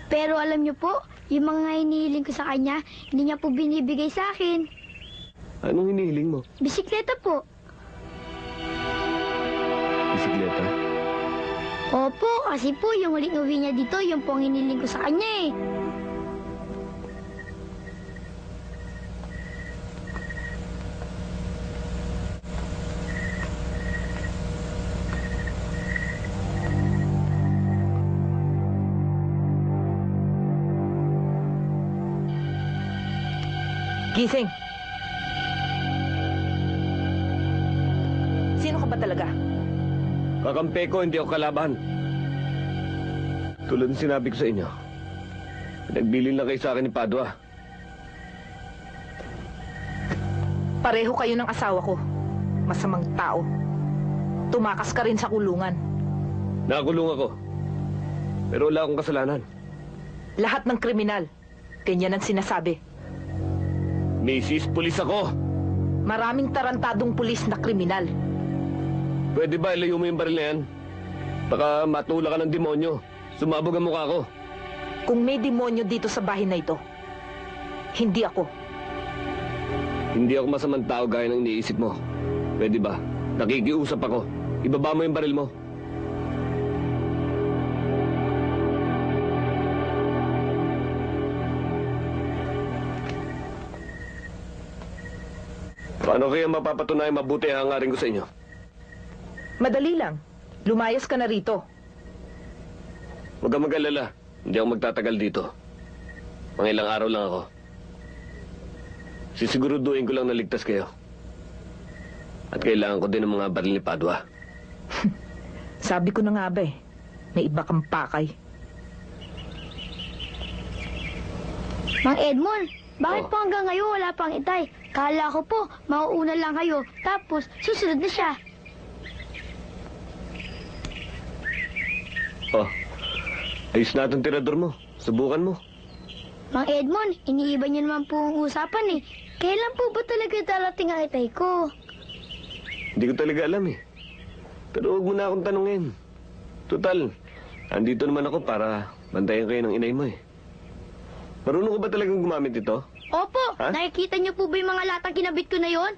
Pero alam niyo po, yung mga hinihiling ko sa kanya, hindi niya po binibigay sa akin. Anong hinihiling mo? Bisikleta po. Bisikleta? Opo, kasi po yung huling uwi niya dito, yung po ang hinihiling ko sa kanya eh. Gising! Sino ka ba talaga? Kakampi ko, hindi ako kalaban. Tulad ng sinabi ko sa inyo, pinagbilin lang kayo sa akin ni Padua. Pareho kayo ng asawa ko. Masamang tao. Tumakas ka rin sa kulungan. Nakakulong ako. Pero wala akong kasalanan. Lahat ng kriminal. Ganyan ang sinasabi. Mrs. Pulis ako. Maraming tarantadong pulis na kriminal. Pwede ba ilayo mo yung baril na yan? Baka matula ka ng demonyo. Sumabog ang mukha ko. Kung may demonyo dito sa bahay na ito, hindi ako. Hindi ako masamang tao gaya ng iniisip mo. Pwede ba? Nakikiusap ako. Ibaba mo yung baril mo. Paano kaya mapapatunayan mabuti ang hangarin ko sa inyo? Madali lang. Lumayas ka na rito. Huwag kang mag-alala. Hindi ako magtatagal dito. Mga ilang araw lang ako. Sisiguruduhin ko lang na ligtas kayo. At kailangan ko din ng mga baril ni Padua. Sabi ko na nga ba eh, may iba kang pakay. Mang Edmond, bakit po hanggang ngayon wala pang itay? Kala ko po, mauuna lang kayo, tapos susunod na siya. Oh, ayos na itong tirador mo. Subukan mo. Mang Edmond, iniiba niyo naman po ang usapan eh. Kailan po ba talaga darating ang itay ko? Hindi ko talaga alam eh. Pero huwag mo na akong tanungin. Total, andito naman ako para bantayan kayo ng inay mo eh. Marunong ka ba talagang gumamit ito? Opo, Ha? nakikita niyo po ba yung mga latang kinabit ko na yon?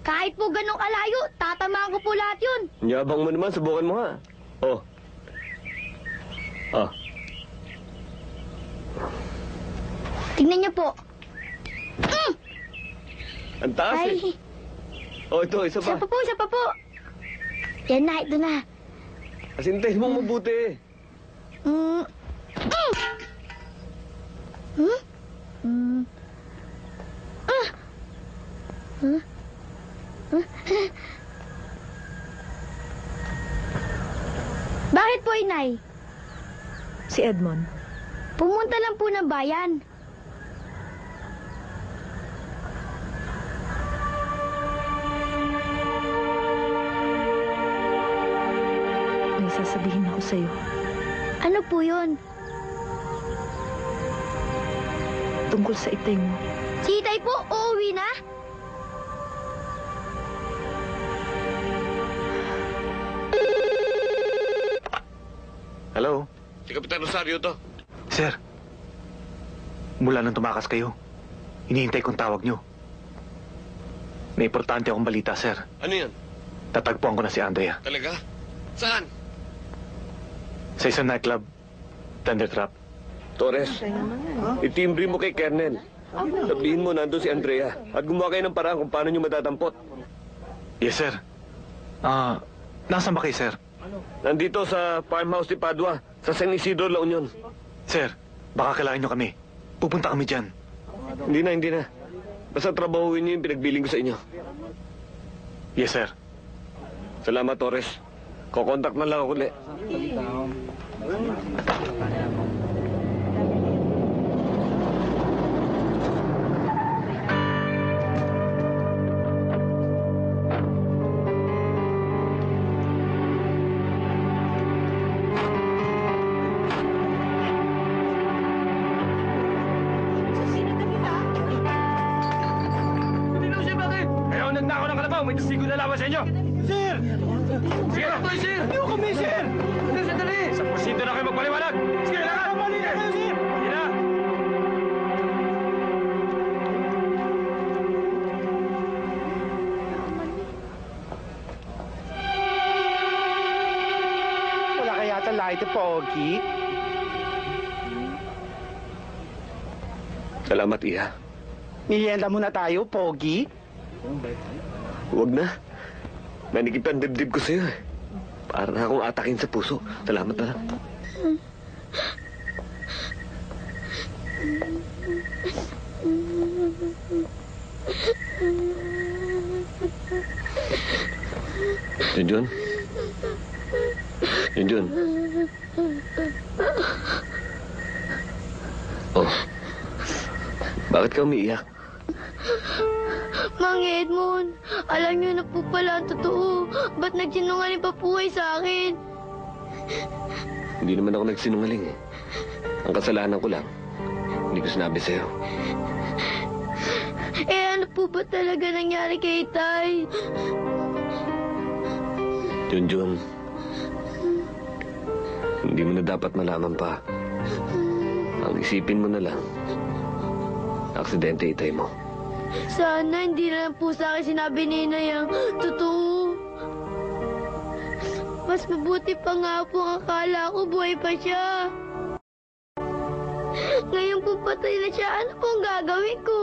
Kahit po ganong kalayo, tatamaan ko po lahat yun. Yabang mo naman, subukan mo nga. Oh. Oh. Tingnan niyo po. Ang taas eh. Ay, Oh, ito, isa pa. isa pa po. Yan na, ito na. Asintayin mo mabuti. Hmm? Bakit po, Inay? Si Edmond. Pumunta lang po ng bayan. May sasabihin ako sa'yo. Ano po yun? Tungkol sa itay mo. Si Itay po, uuwi na? Hello? Si Kapitan Rosario to. Sir, mula nang tumakas kayo, hinihintay kong tawag nyo. May importante akong balita, sir. Ano yan? Tatagpuan ko na si Andrea. Talaga? Saan? Sa isang nightclub, Thundertrap. Torres, itimbre mo kay Kernel. Sabihin mo nandun si Andrea at gumawa kayo ng paraan kung paano nyo matatampot. Yes, sir. Nasaan ba kayo, sir? Nandito sa farmhouse ni Padua, sa San Isidro, La Union. Sir, baka kailangan nyo kami. Pupunta kami dyan. Hindi na. Basta trabahuin niyo yung pinagbiling ko sa inyo. Yes, sir. Salamat, Torres. Kokontak na lang ako ulit. Kayo nagnakaw ng kalabaw, may testigo na laban sa inyo. Sir! Sige na! Sir! Hindi ko kami, sir! Sir, sandali! 1% na kayo magpaliwanag! Sige na! Sige na! Wala kaya yata light, Pogi. Salamat, Iha. Merienda muna tayo, Pogi. Huwag na. Manikip ang dibdib ko sa'yo eh. Para na akong atakin sa puso. Salamat na lang. Junjun? Junjun? Oh. Bakit ka umiiyak? Mang Edmond, alam niyo na po pala ang totoo. Ba't nagsinungaling pa po kayo sa akin? Hindi naman ako nagsinungaling eh. Ang kasalanan ko lang, hindi ko sinabi sa'yo. Eh ano po ba talaga nangyari kay Tay? Junjun, hindi mo na dapat malaman pa. Ang isipin mo na lang, aksidente itay mo. Sana hindi na lang po sa akin sinabi ni Inay ang totoo. Mas mabuti pa nga po ang akala ko buhay pa siya. Ngayon po patay na siya, ano pong gagawin ko?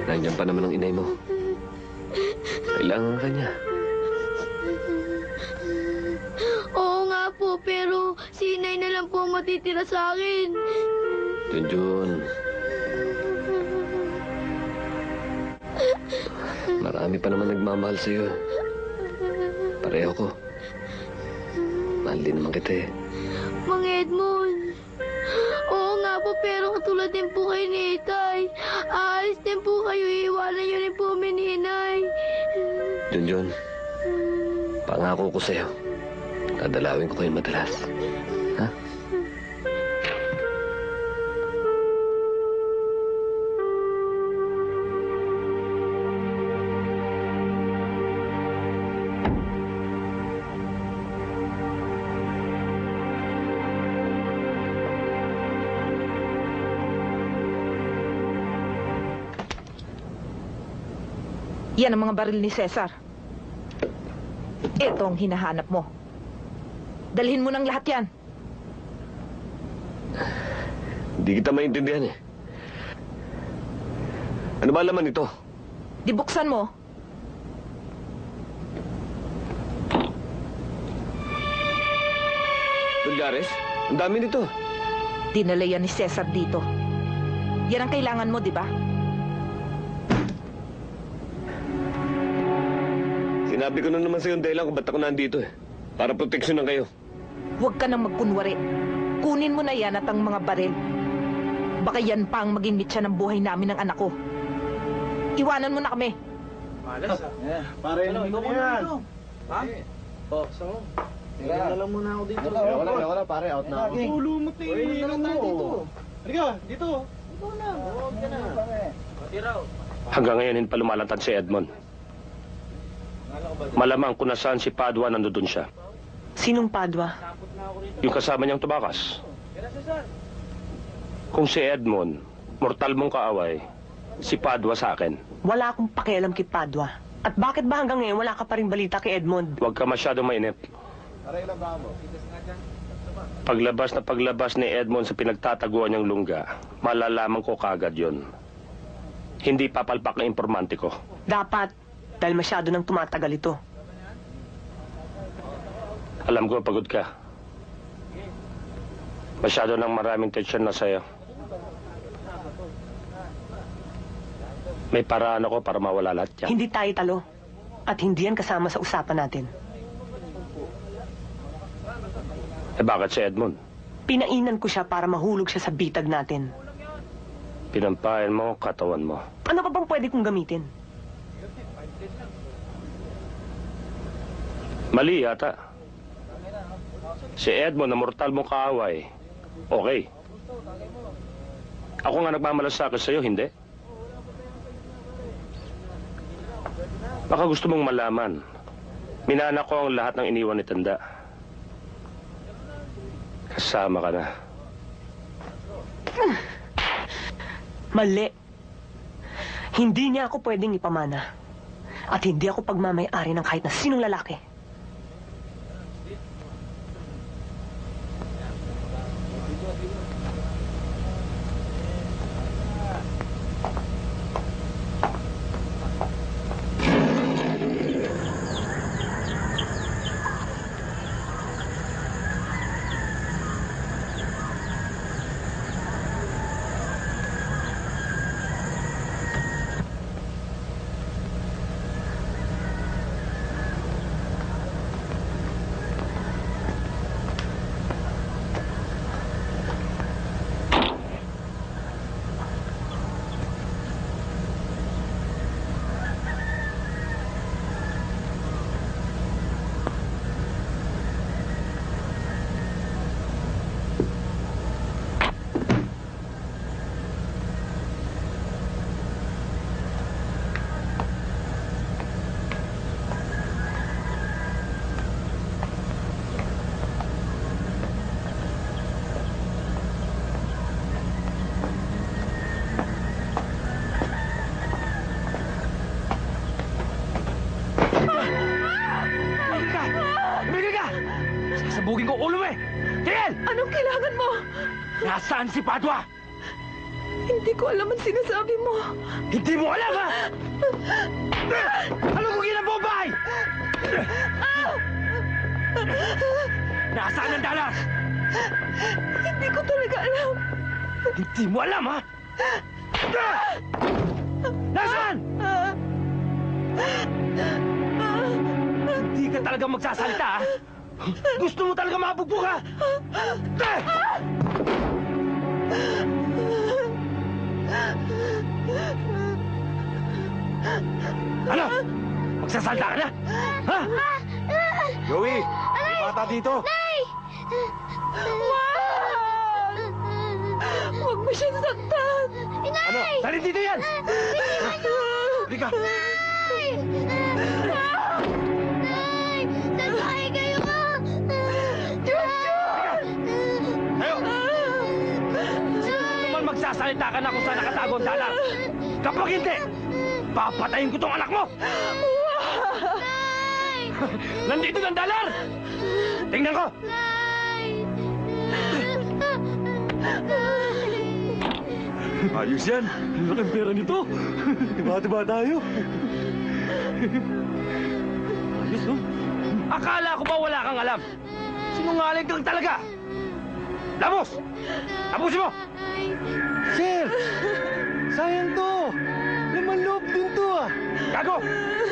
Nandiyan pa naman ang inay mo. Kailangan ka niya. Oo nga po, pero si Inay na lang po ang matitira sa akin. Junjun. Marami pa naman nagmamahal sa'yo. Pareho ko. Mahal din naman kita eh. Mang Edmond. Oo nga po, pero katulad din po kayo ni Itay. Aalis din po kayo, iiwanan niyo rin po kami ni Inay. Junjun, pangako ko sa'yo. Dadalawin ko kayo madalas. Ha? Yan ang mga baril ni Cesar. Ito ang hinahanap mo. Dalhin mo ng lahat yan. Hindi kita maintindihan eh. Ano ba laman ito? Di buksan mo. Tulgares? Ang dami nito. Dinala yan ni Cesar dito. Yan ang kailangan mo, di ba? Sinabi ko na naman sa'yo ang dahilan kung ba't ako nandito eh. Para proteksyonan kayo. Huwag ka nang magkunwari. Kunin mo na yan at ang mga baril. Baka yan pa ang maging mitya ng buhay namin ng anak ko. Iwanan mo na kami. Malas pare, ito mo yan. Ha? Oh, so? Tira na lang muna ako dito. Wala, pare, out na ako. Tulumot na yun. Wala na tayo dito. Halika, dito. Ito na. Huwag ka na. Tira. Hanggang ngayon, hindi pa lumalantad si Edmond. Malamang kung nasaan si Padua, nandoon siya. Sinong Padua? Yung kasama niyang tumakas. Kung si Edmond, mortal mong kaaway, si Padua sa akin. Wala akong pakialam kay Padua. At bakit ba hanggang ngayon wala ka pa rin balita kay Edmond? Huwag ka masyadong mainip. Paglabas ni Edmond sa pinagtataguan niyang lungga, malalaman ko kagad yon. Hindi papalpak ang impormante ko. Dapat, dahil masyado nang tumatagal ito. Alam ko, pagod ka. Masyado nang maraming tensyon na sa'yo. May paraan ako para mawala lahat yan. Hindi tayo talo. At hindi yan kasama sa usapan natin. Eh bakit si Edmond? Pinainan ko siya para mahulog siya sa bitag natin. Pinampayan mo katawan mo. Ano pa bang pwede kong gamitin? Mali yata. Si Edmond na mortal mong kaaway. Okay. Ako nga nagmamalasakit sa'yo, hindi? Baka gusto mong malaman. Minana ko ang lahat ng iniwan ni Tanda. Kasama ka na. Mali. Hindi niya ako pwedeng ipamana. At hindi ako pagmamay-ari ng kahit na sinong lalaki. Sabugin ko ulo mo eh! Tigil! Anong kailangan mo? Nasaan si Padua? Hindi ko alam ang sinasabi mo. Hindi mo alam, ha? Ano mo ginabobay? Nasaan ang dalas? Hindi ko talaga alam. Hindi mo alam, ha? Nasaan? Hindi ka talaga magsasalita, ha? Gusto mo talaga mabugbog, ha? Ano? Magsasalta ka na? Ha? Joey! May bata dito! Nay! Huwag mo siyang saktan. Inay! Ano? Dalhin dito yan! Halika! Nay! Nay! Saan ba kayo kayo ka? Tayo! Naman magsasalita ka na kung saan nakatago ang dalang. Kapag hindi, papatayin ko tong anak mo! Nandito ang dalar! Tingnan ko! Ayos yan. Laking pera nito. Diba tayo? Ayos, no? Akala ko ba wala kang alam? Sinungaling kang talaga! Lamos! Tapusin mo! Sir! Sayang to! Laman loob din to ah! Gago!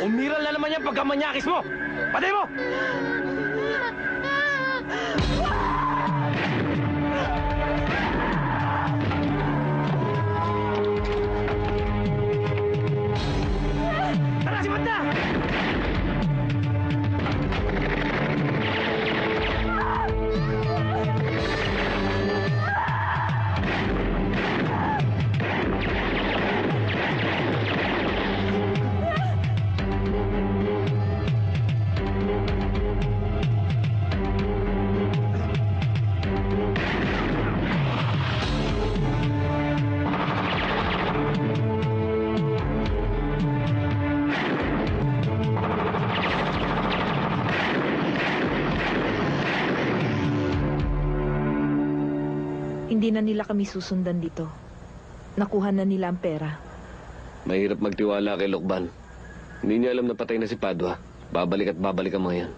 Umiral na naman yan pagkamanyakis mo! Patay mo! Tara, sipat na! Hindi na nila kami susundan dito. Nakuha na nila ang pera. Mahirap magtiwala kay Lokban. Hindi niya alam na patay na si Padua. Babalik at babalik ang mga yan.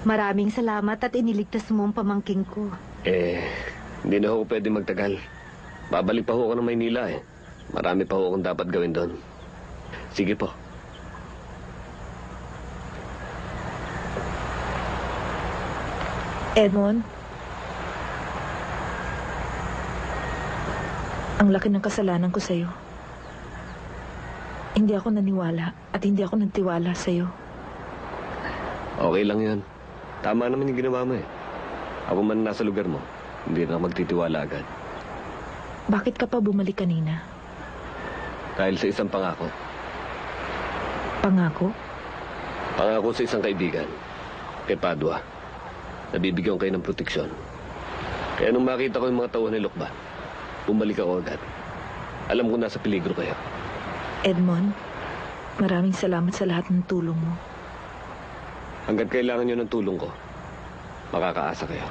Maraming salamat at iniligtas mo ang pamangking ko. Hindi na ho pwede magtagal. Babalik pa ho ako ng Maynila eh. Marami pa ho akong dapat gawin doon. Sige po. Edmond, ang laki ng kasalanan ko sa'yo. Hindi ako naniwala at hindi ako nagtiwala sa'yo. Okay lang yan. Tama naman yung ginawa mo eh. Ako man nasa lugar mo, hindi na ako magtitiwala agad. Bakit ka pa bumalik kanina? Dahil sa isang pangako. Pangako? Pangako sa isang kaibigan, kay Padua. Nabibigyan kayo ng proteksyon. Kaya nung makita ko yung mga tauhan ni Lukban, bumalik ako agad. Alam ko nasa peligro kayo. Edmond, maraming salamat sa lahat ng tulong mo. Hanggat kailangan nyo ng tulong ko, makakaasa kayo.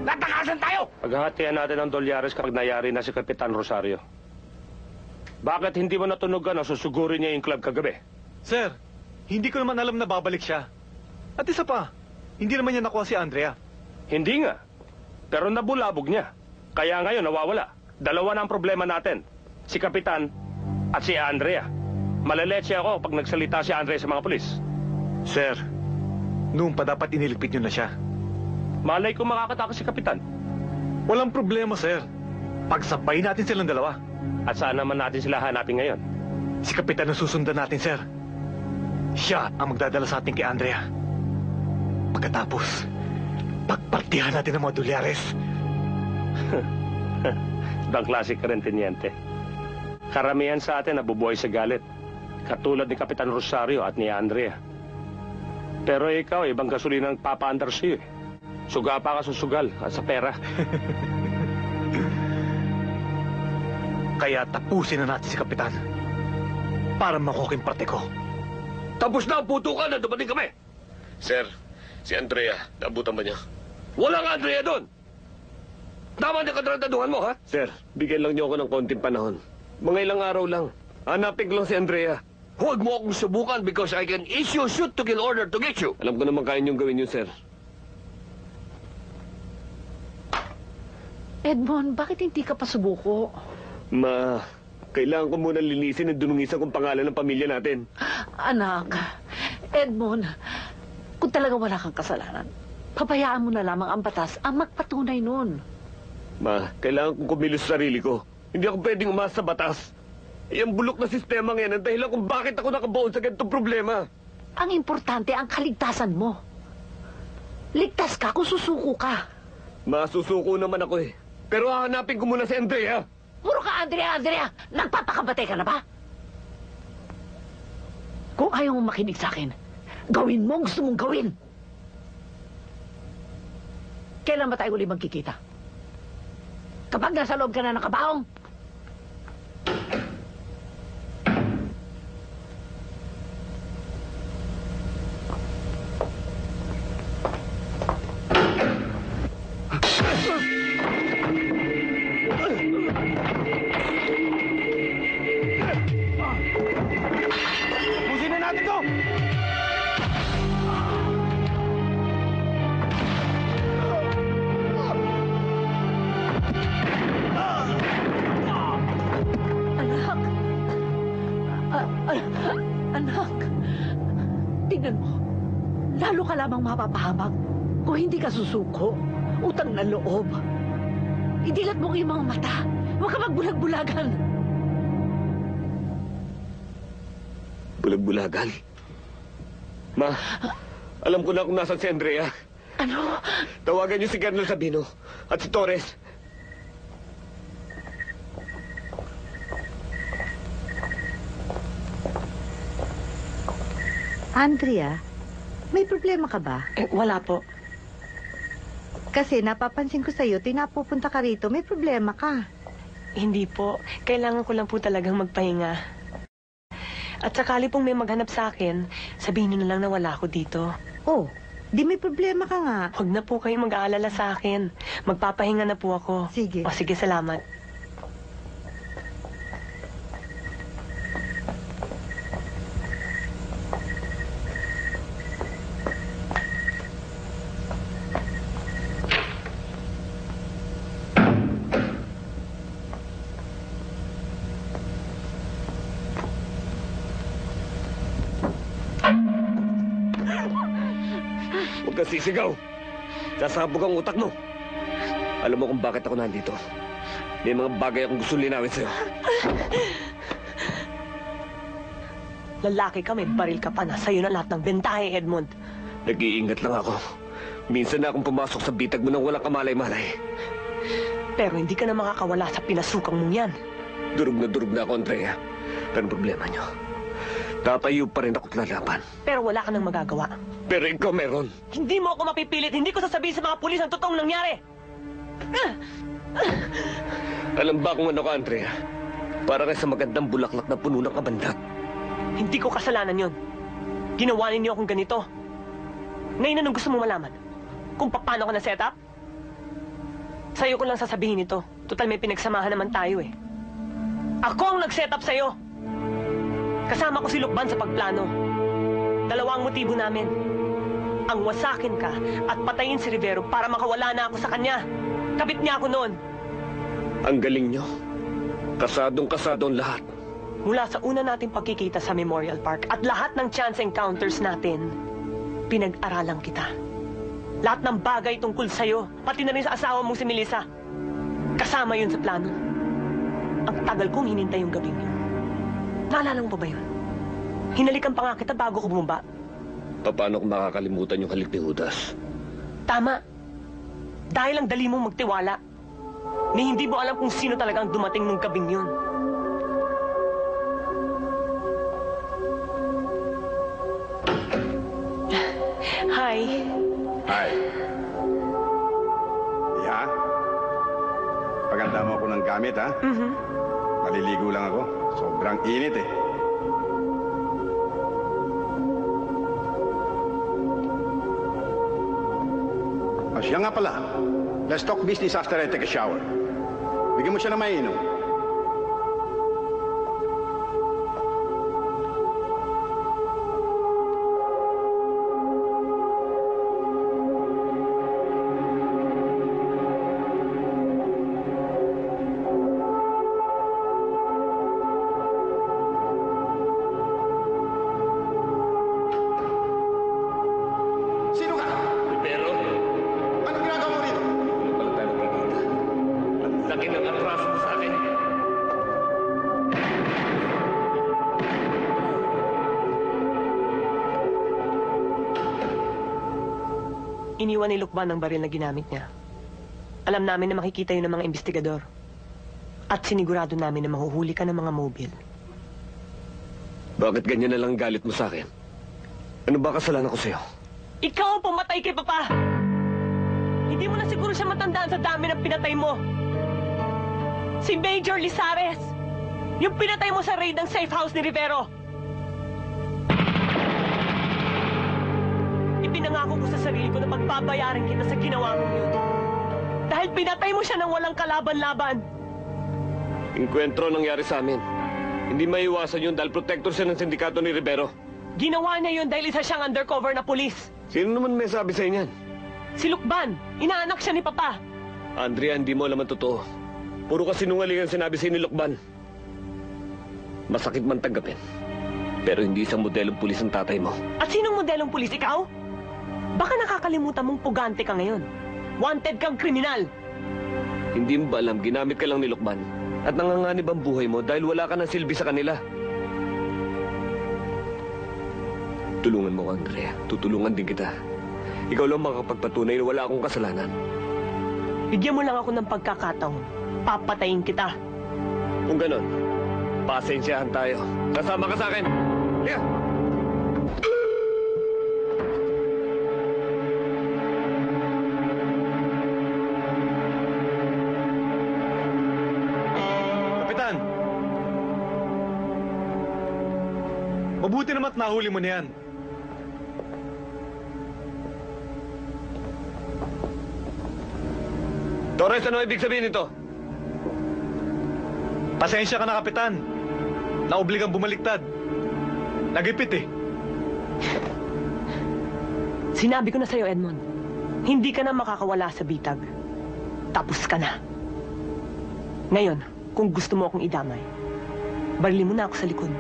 Natakasan tayo! Paghahatian natin ang dolyares kapag nayari na si Kapitan Rosario. Bakit hindi mo natunugan ang susugurin niya yung club kagabi? Sir, hindi ko naman alam na babalik siya. At isa pa, hindi naman niya nakuha si Andrea. Hindi nga. Pero nabulabog niya. Kaya ngayon nawawala. Dalawa na ang problema natin. Si Kapitan at si Andrea. Maleletse ako pag nagsalita si Andrea sa mga pulis. Sir, noon pa dapat iniligpit niyo na siya. Malay ko makakatakas si Kapitan. Walang problema, sir. Pagsabay natin silang dalawa. At saan naman natin sila hanapin ngayon? Si Kapitan ang susundan natin, sir. Siya ang magdadala sa atin kay Andrea. Pagkatapos, pagpartihan natin ang mga dolyares. Ibang klase ka rin, Teniente. Karamihan sa atin nabubuhay sa galit. Katulad ni Kapitan Rosario at ni Andrea. Pero ikaw, ibang gasolina ang papaandar sa'yo eh. Suga pa ka sa sugal at sa pera. Kaya tapusin na natin si Kapitan para makuha yung parte ko. Tapos na ang putukan na dumating kami. Sir, si Andrea, naabutan ba niya? Walang Andrea doon! Tama na katrataduhan mo, ha? Sir, bigyan lang niyo ako ng konting panahon. Mga ilang araw lang. Hanapin ko lang si Andrea. Huwag mo akong subukan because I can issue shoot to kill order to get you. Alam ko naman kaya niyong gawin yun, sir. Edmond, bakit hindi ka pa subuko? Ma, kailangan ko muna linisin at dunungisan kong pangalan ng pamilya natin. Anak, Edmond, kung talaga wala kang kasalanan, pabayaan mo na lamang ang batas ang magpatunay nun. Ma, kailangan kong kumilos sa sarili ko. Hindi ako pwedeng umasa sa batas. Ang bulok na sistema ngayon ang dahilan kung bakit ako nakabaon sa ganitong problema. Ang importante ang kaligtasan mo. Ligtas ka kung susuko ka. Masusuko naman ako eh. Pero hahanapin ko muna si Andrea. Puro ka, Andrea! Nagpapakabatay ka na ba? Kung ayaw mong makinig sa akin, gawin mo ang gusto mong gawin. Kailan ba tayo uli magkikita? Kapag nasa loob ka na ng kabaong? Pusin na natin to! Anak, tingnan mo. Lalo ka lamang mapapahamak kung hindi ka susuko. Utang na loob. Idilat mo ang iyong mga mata. Huwag ka magbulag-bulagan. Bulag-bulagan? Ma, alam ko na kung nasan si Andrea. Ano? Tawagan niyo si Colonel Sabino at si Torres. Andrea, may problema ka ba? Wala po. Kasi napapansin ko sa'yo, tinapupunta ka rito, may problema ka. Hindi po. Kailangan ko lang po talagang magpahinga. At sakali pong may maghanap sa akin, sabihin niyo na lang na wala ako dito. Oh, di may problema ka nga. Huwag na po kayong mag-aalala sa akin. Magpapahinga na po ako. Sige. O sige, salamat. Huwag kang sisigaw. Sasabog ang utak mo. Alam mo kung bakit ako nandito. May mga bagay akong gusto linawin sa'yo. Lalaki ka, may baril ka pa. Nasa'yo na lahat ng bentahe, Edmond. Nag-iingat lang ako. Minsan na akong pumasok sa bitag mo nang walang kamalay-malay. Pero hindi ka na makakawala sa pinasukang mong yan. Durog na ako, Andrea. Pero ang problema niyo, tatayo pa rin ako't lalaban. Pero wala ka nang magagawa. Pero ikaw meron. Hindi mo ako mapipilit. Hindi ko sasabihin sa mga pulis ang totoong nangyari. Alam ba kung ano ka, Andrea? Para kayo sa magandang bulaklak na puno ng kabandag. Hindi ko kasalanan yon. Ginawa ninyo akong ganito. Ngayon anong gusto mong malaman? Kung paano ka na-set up? Sa'yo ko lang sasabihin ito. Total may pinagsamahan naman tayo eh. Ako ang nag-set up sa'yo. Kasama ko si Lukban sa pagplano. Dalawa ang motibo namin. Ang wasakin ka at patayin si Rivero para makawala na ako sa kanya. Kabit niya ako noon. Ang galing nyo. Kasadong-kasado ang lahat. Mula sa una nating pagkikita sa Memorial Park at lahat ng chance encounters natin, pinag-aralan kita. Lahat ng bagay tungkol sa'yo, pati na rin sa asawa mong si Melissa. Kasama yun sa plano. Ang tagal kong hinintay yung gabing yun. Naalala mo pa ba yun? Hinalikan pa nga kita bago ko bumaba. Paano kung makakalimutan yung halik ni Judas? Tama. Dahil ang dali mong magtiwala. Ni hindi mo alam kung sino talagang dumating nung gabing yun. Hi. Hi. Iha? Paganda mo ako ng gamit, ha? Maliligo lang ako. Sobrang init, eh. Siya nga pala. Let's talk business after I take a shower. Bigyan mo siya ng mainom. Iniwan ni Lukban ang baril na ginamit niya. Alam namin na makikita yun ng mga investigador. At sinigurado namin na mahuhuli ka ng mga mobile. Bakit ganyan na lang galit mo sa akin? Ano ba kasalanan ko sa'yo? Ikaw ang pumatay kay Papa! Hindi mo na siguro siya matandaan sa dami ng pinatay mo. Si Major Lizares! Yung pinatay mo sa raid ng safe house ni Rivero! Ipinangako ko sa sarili ko na pagbabayaran kita sa ginawa mo yun. Dahil pinatay mo siya ng walang kalaban-laban. Enkwentro nangyari sa amin. Hindi maiwasan yun dahil protector siya ng sindikato ni Rivero. Ginawa niya yun dahil isa siyang undercover na pulis. Sino naman may sabi sa inyan? Si Lukban, inaanak siya ni Papa. Andrea, hindi mo alam ang totoo. Puro kasinungalingan sinabi sa ni Lukban. Masakit man tanggapin. Pero hindi isang modelong pulis ang tatay mo. At sinong modelong pulis? Ikaw? Baka nakakalimutan mong pugante ka ngayon. Wanted kang kriminal. Hindi mo ba alam, ginamit ka lang ni Lukban. At nanganganib ang buhay mo dahil wala ka ng silbi sa kanila. Tulungan mo, Andrea. Tutulungan din kita. Ikaw lang makapagpatunay na wala akong kasalanan. Bigyan mo lang ako ng pagkakataon. Papatayin kita. Kung ganon, pasensyahan tayo. Kasama ka sa akin. Yeah. Kapitan! Mabuti naman at nahuli mo na yan. Torres, ano ibig sabihin nito? Pasensya ka na, Kapitan. Naobligang bumaliktad. Nagipit eh. Sinabi ko na sa'yo, Edmond. Hindi ka na makakawala sa bitag. Tapos ka na. Ngayon, kung gusto mo akong idamay, barilin mo na ako sa likod.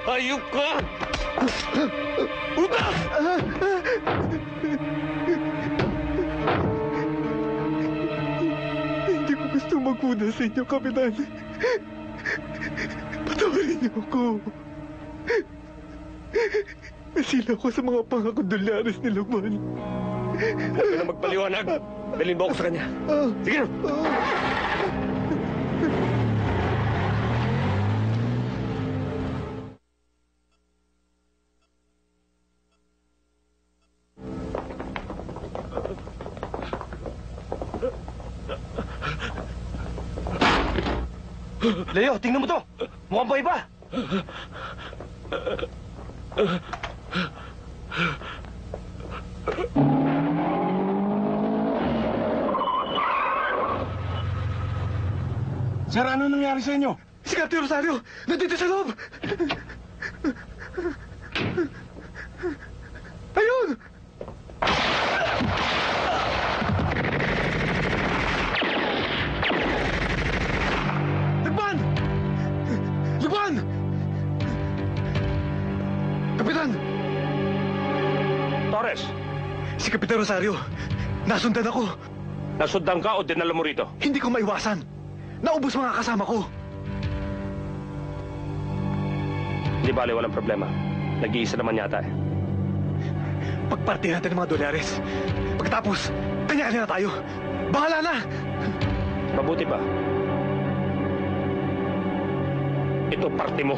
Hayop ka! Utak! Hindi ko gusto magmuna sa inyo, Kapitan. Patawarin niyo ako. Nasila ko sa mga pangako dolyares ni Lukman. Huwag ka na magpaliwanag. Dalhin mo ako sa kanya. Sige na! Leo, tingnan mo to. Mukhang buhay pa. Sir, ano nangyari sa inyo? Si Captain Rosario, nandito sa loob. Ayun! Kapitan! Kapitan! Torres! Si Kapitan Rosario, nasundan ako. Nasundan ka o dinala mo rito? Hindi ko maiwasan. Naubos mga kasama ko. Hindi bale, walang problema. Nag-iisa naman yata eh. Pagpartihan natin ng mga dolyares. Pagkatapos, kanya-kanya na tayo. Bahala na! Mabuti ba? Ito parte mo.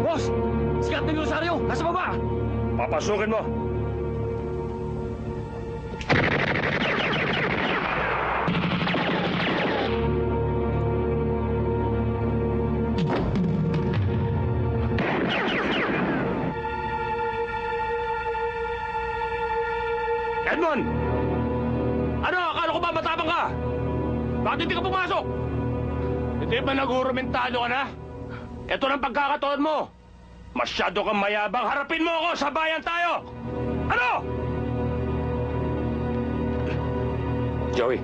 Boss! Si Captain Rosario! Nasa baba! Papasukin mo! Edmond! Ano? Akala ko ba matapang ka? Bakit hindi ka pumasok? Hindi ba nagurumentado ka na? Ito ng pagkakataon mo. Masyado kang mayabang. Harapin mo ako. Sabayan tayo. Ano? Joey.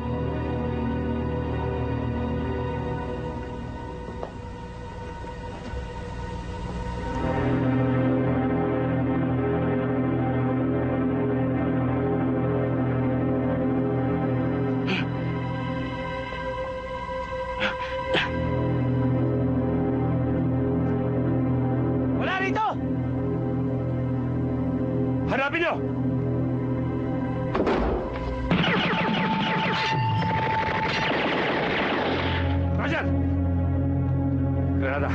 Wala rito! Hanapin niyo! Roger! Granada.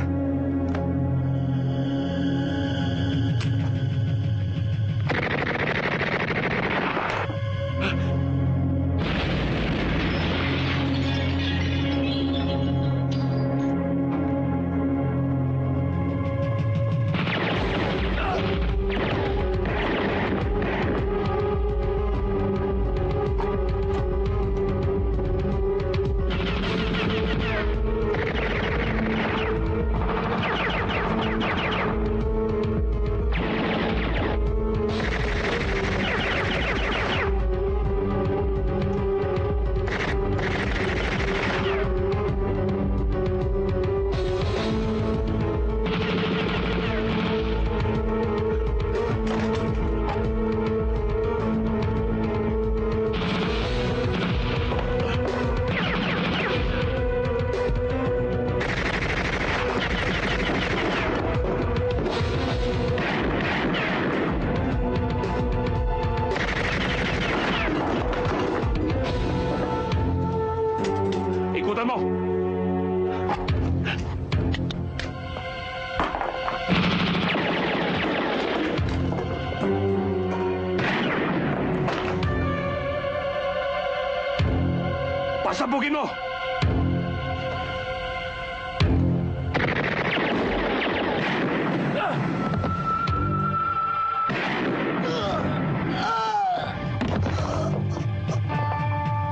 Ikutan mo! Pasabugin mo!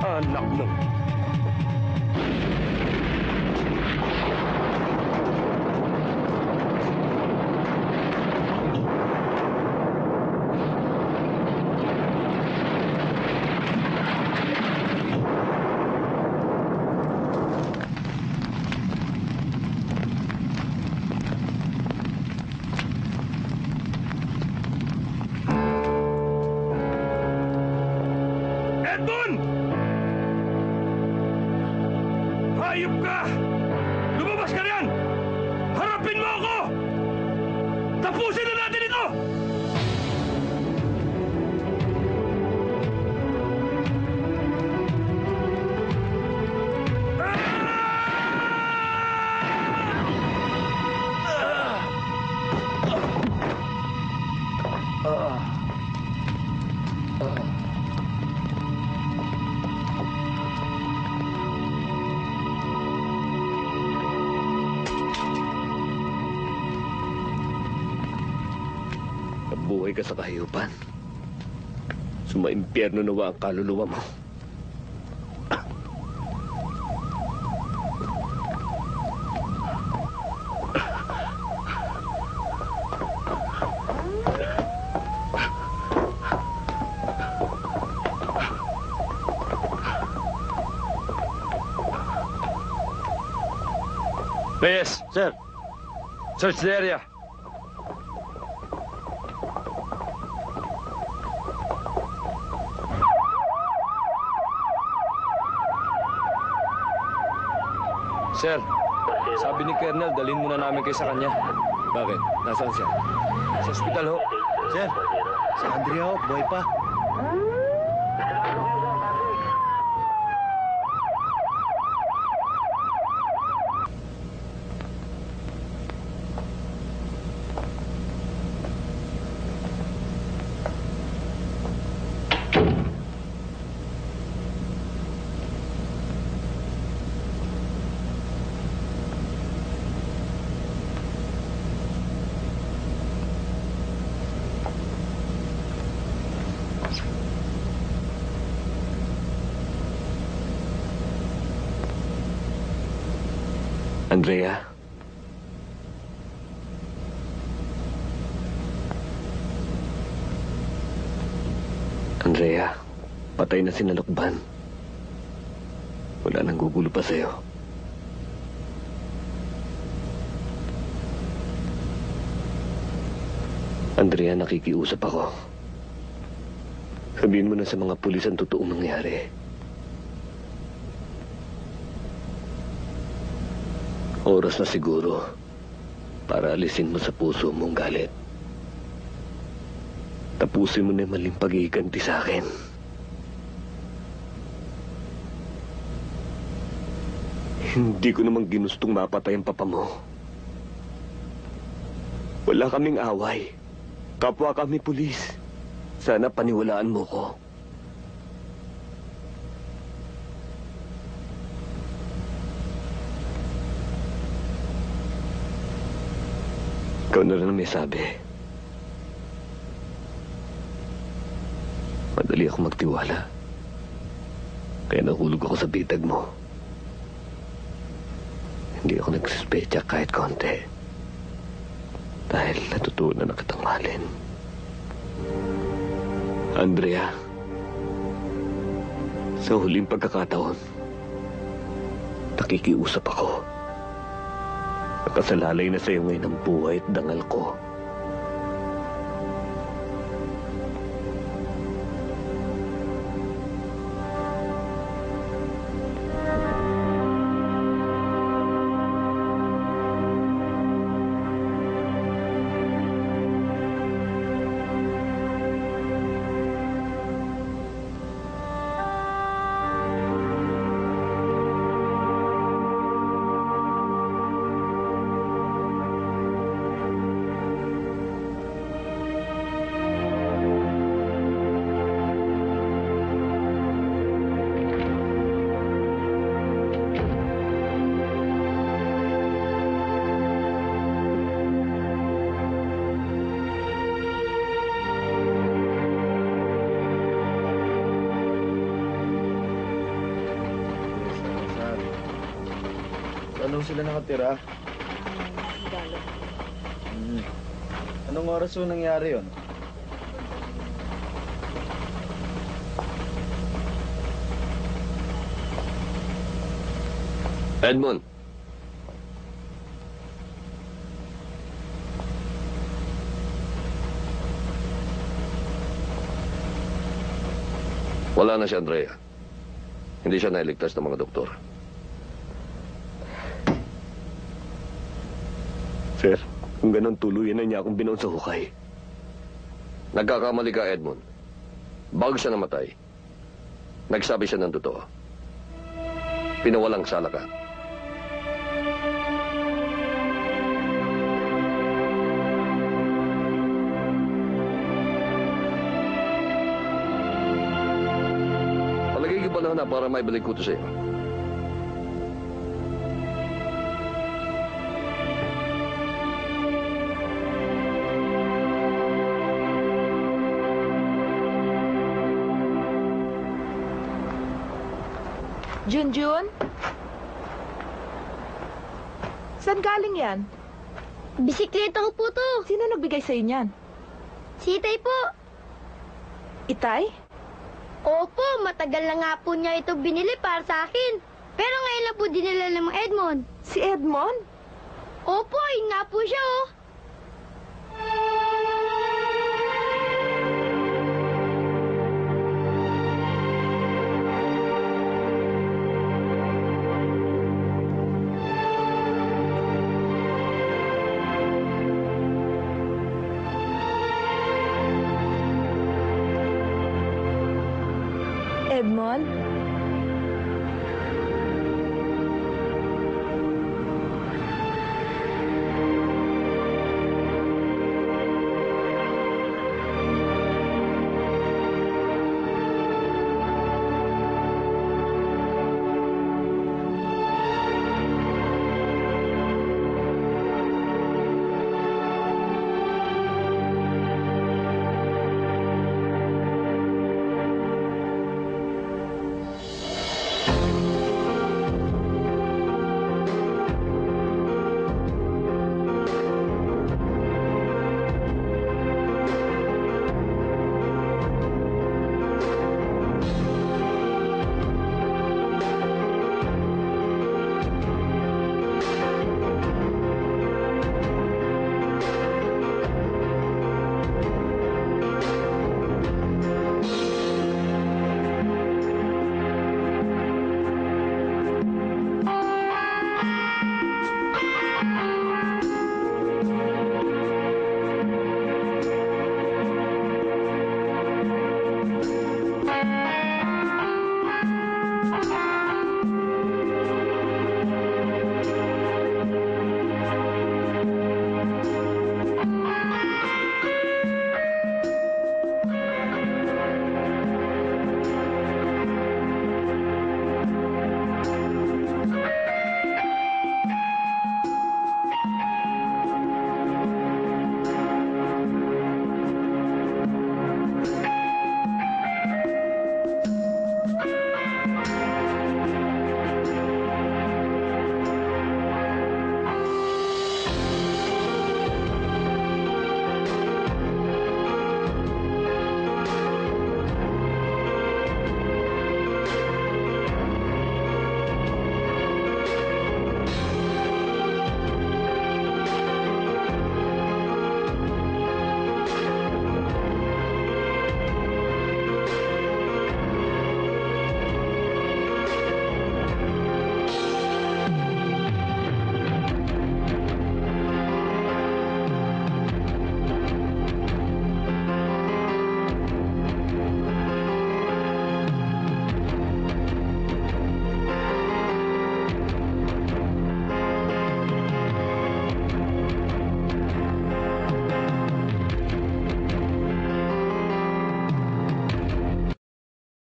Anak mo. Edmond! Hayop ka! Lumabas ka riyan! Harapin mo ako! Tapusin na natin ito! mabuhay ka sa kahiyupan. Sumaimpyerno nawa ang kaluluwa mo. Reyes! Sir! Search the area! Sir, sabi ni Colonel, dalhin muna namin kayo sa kanya. Bakit? Nasaan siya? Sa ospital ho. Sir, si Andrea ho, buhay pa. Andrea? Andrea, patay na si Nalukban. Wala nang gugulo pa sa'yo. Andrea, nakikiusap ako. Sabihin mo na sa mga pulis ang totoong nangyari. Oras na siguro para alisin mo sa puso mong galit. Tapusin mo na yung maling pag-iiganti sa akin. Hindi ko namang ginustong mapatay ang papa mo. Wala kaming away. Kapwa kami pulis. Sana paniwalaan mo ko. Ikaw na rin ang may sabi. Madali ako magtiwala. Kaya nahulog ako sa bitag mo. Hindi ako nagsuspecha kahit konti. Dahil natutunan na kitang mahalin. Andrea, sa huling pagkakataon, nakikiusap ako. Nakasalalay na sa'yo ngayon ang buhay at dangal ko. Saan sila nakatira? Anong oras po nangyari yun? Edmond. Wala na si Andrea. Hindi siya nailigtas ng mga doktor. Sir, kung ganun tuluyan na niya akong binaon sa hukay. Nagkakamali ka, Edmond. Bago siya namatay, nagsabi siya ng totoo. Pinawalang sala ka. Palagay ko ba na para may balik ko ito sa'yo? Junjun? Saan galing yan? Bisikleta ko po to. Sino nagbigay sa'yo niyan? Si Itay po. Itay? Opo, matagal na nga po niya ito binili para sa akin. Pero ngayon lang po dinala ng mga Edmond. Si Edmond? Opo, yun nga po siya oh. Edmond?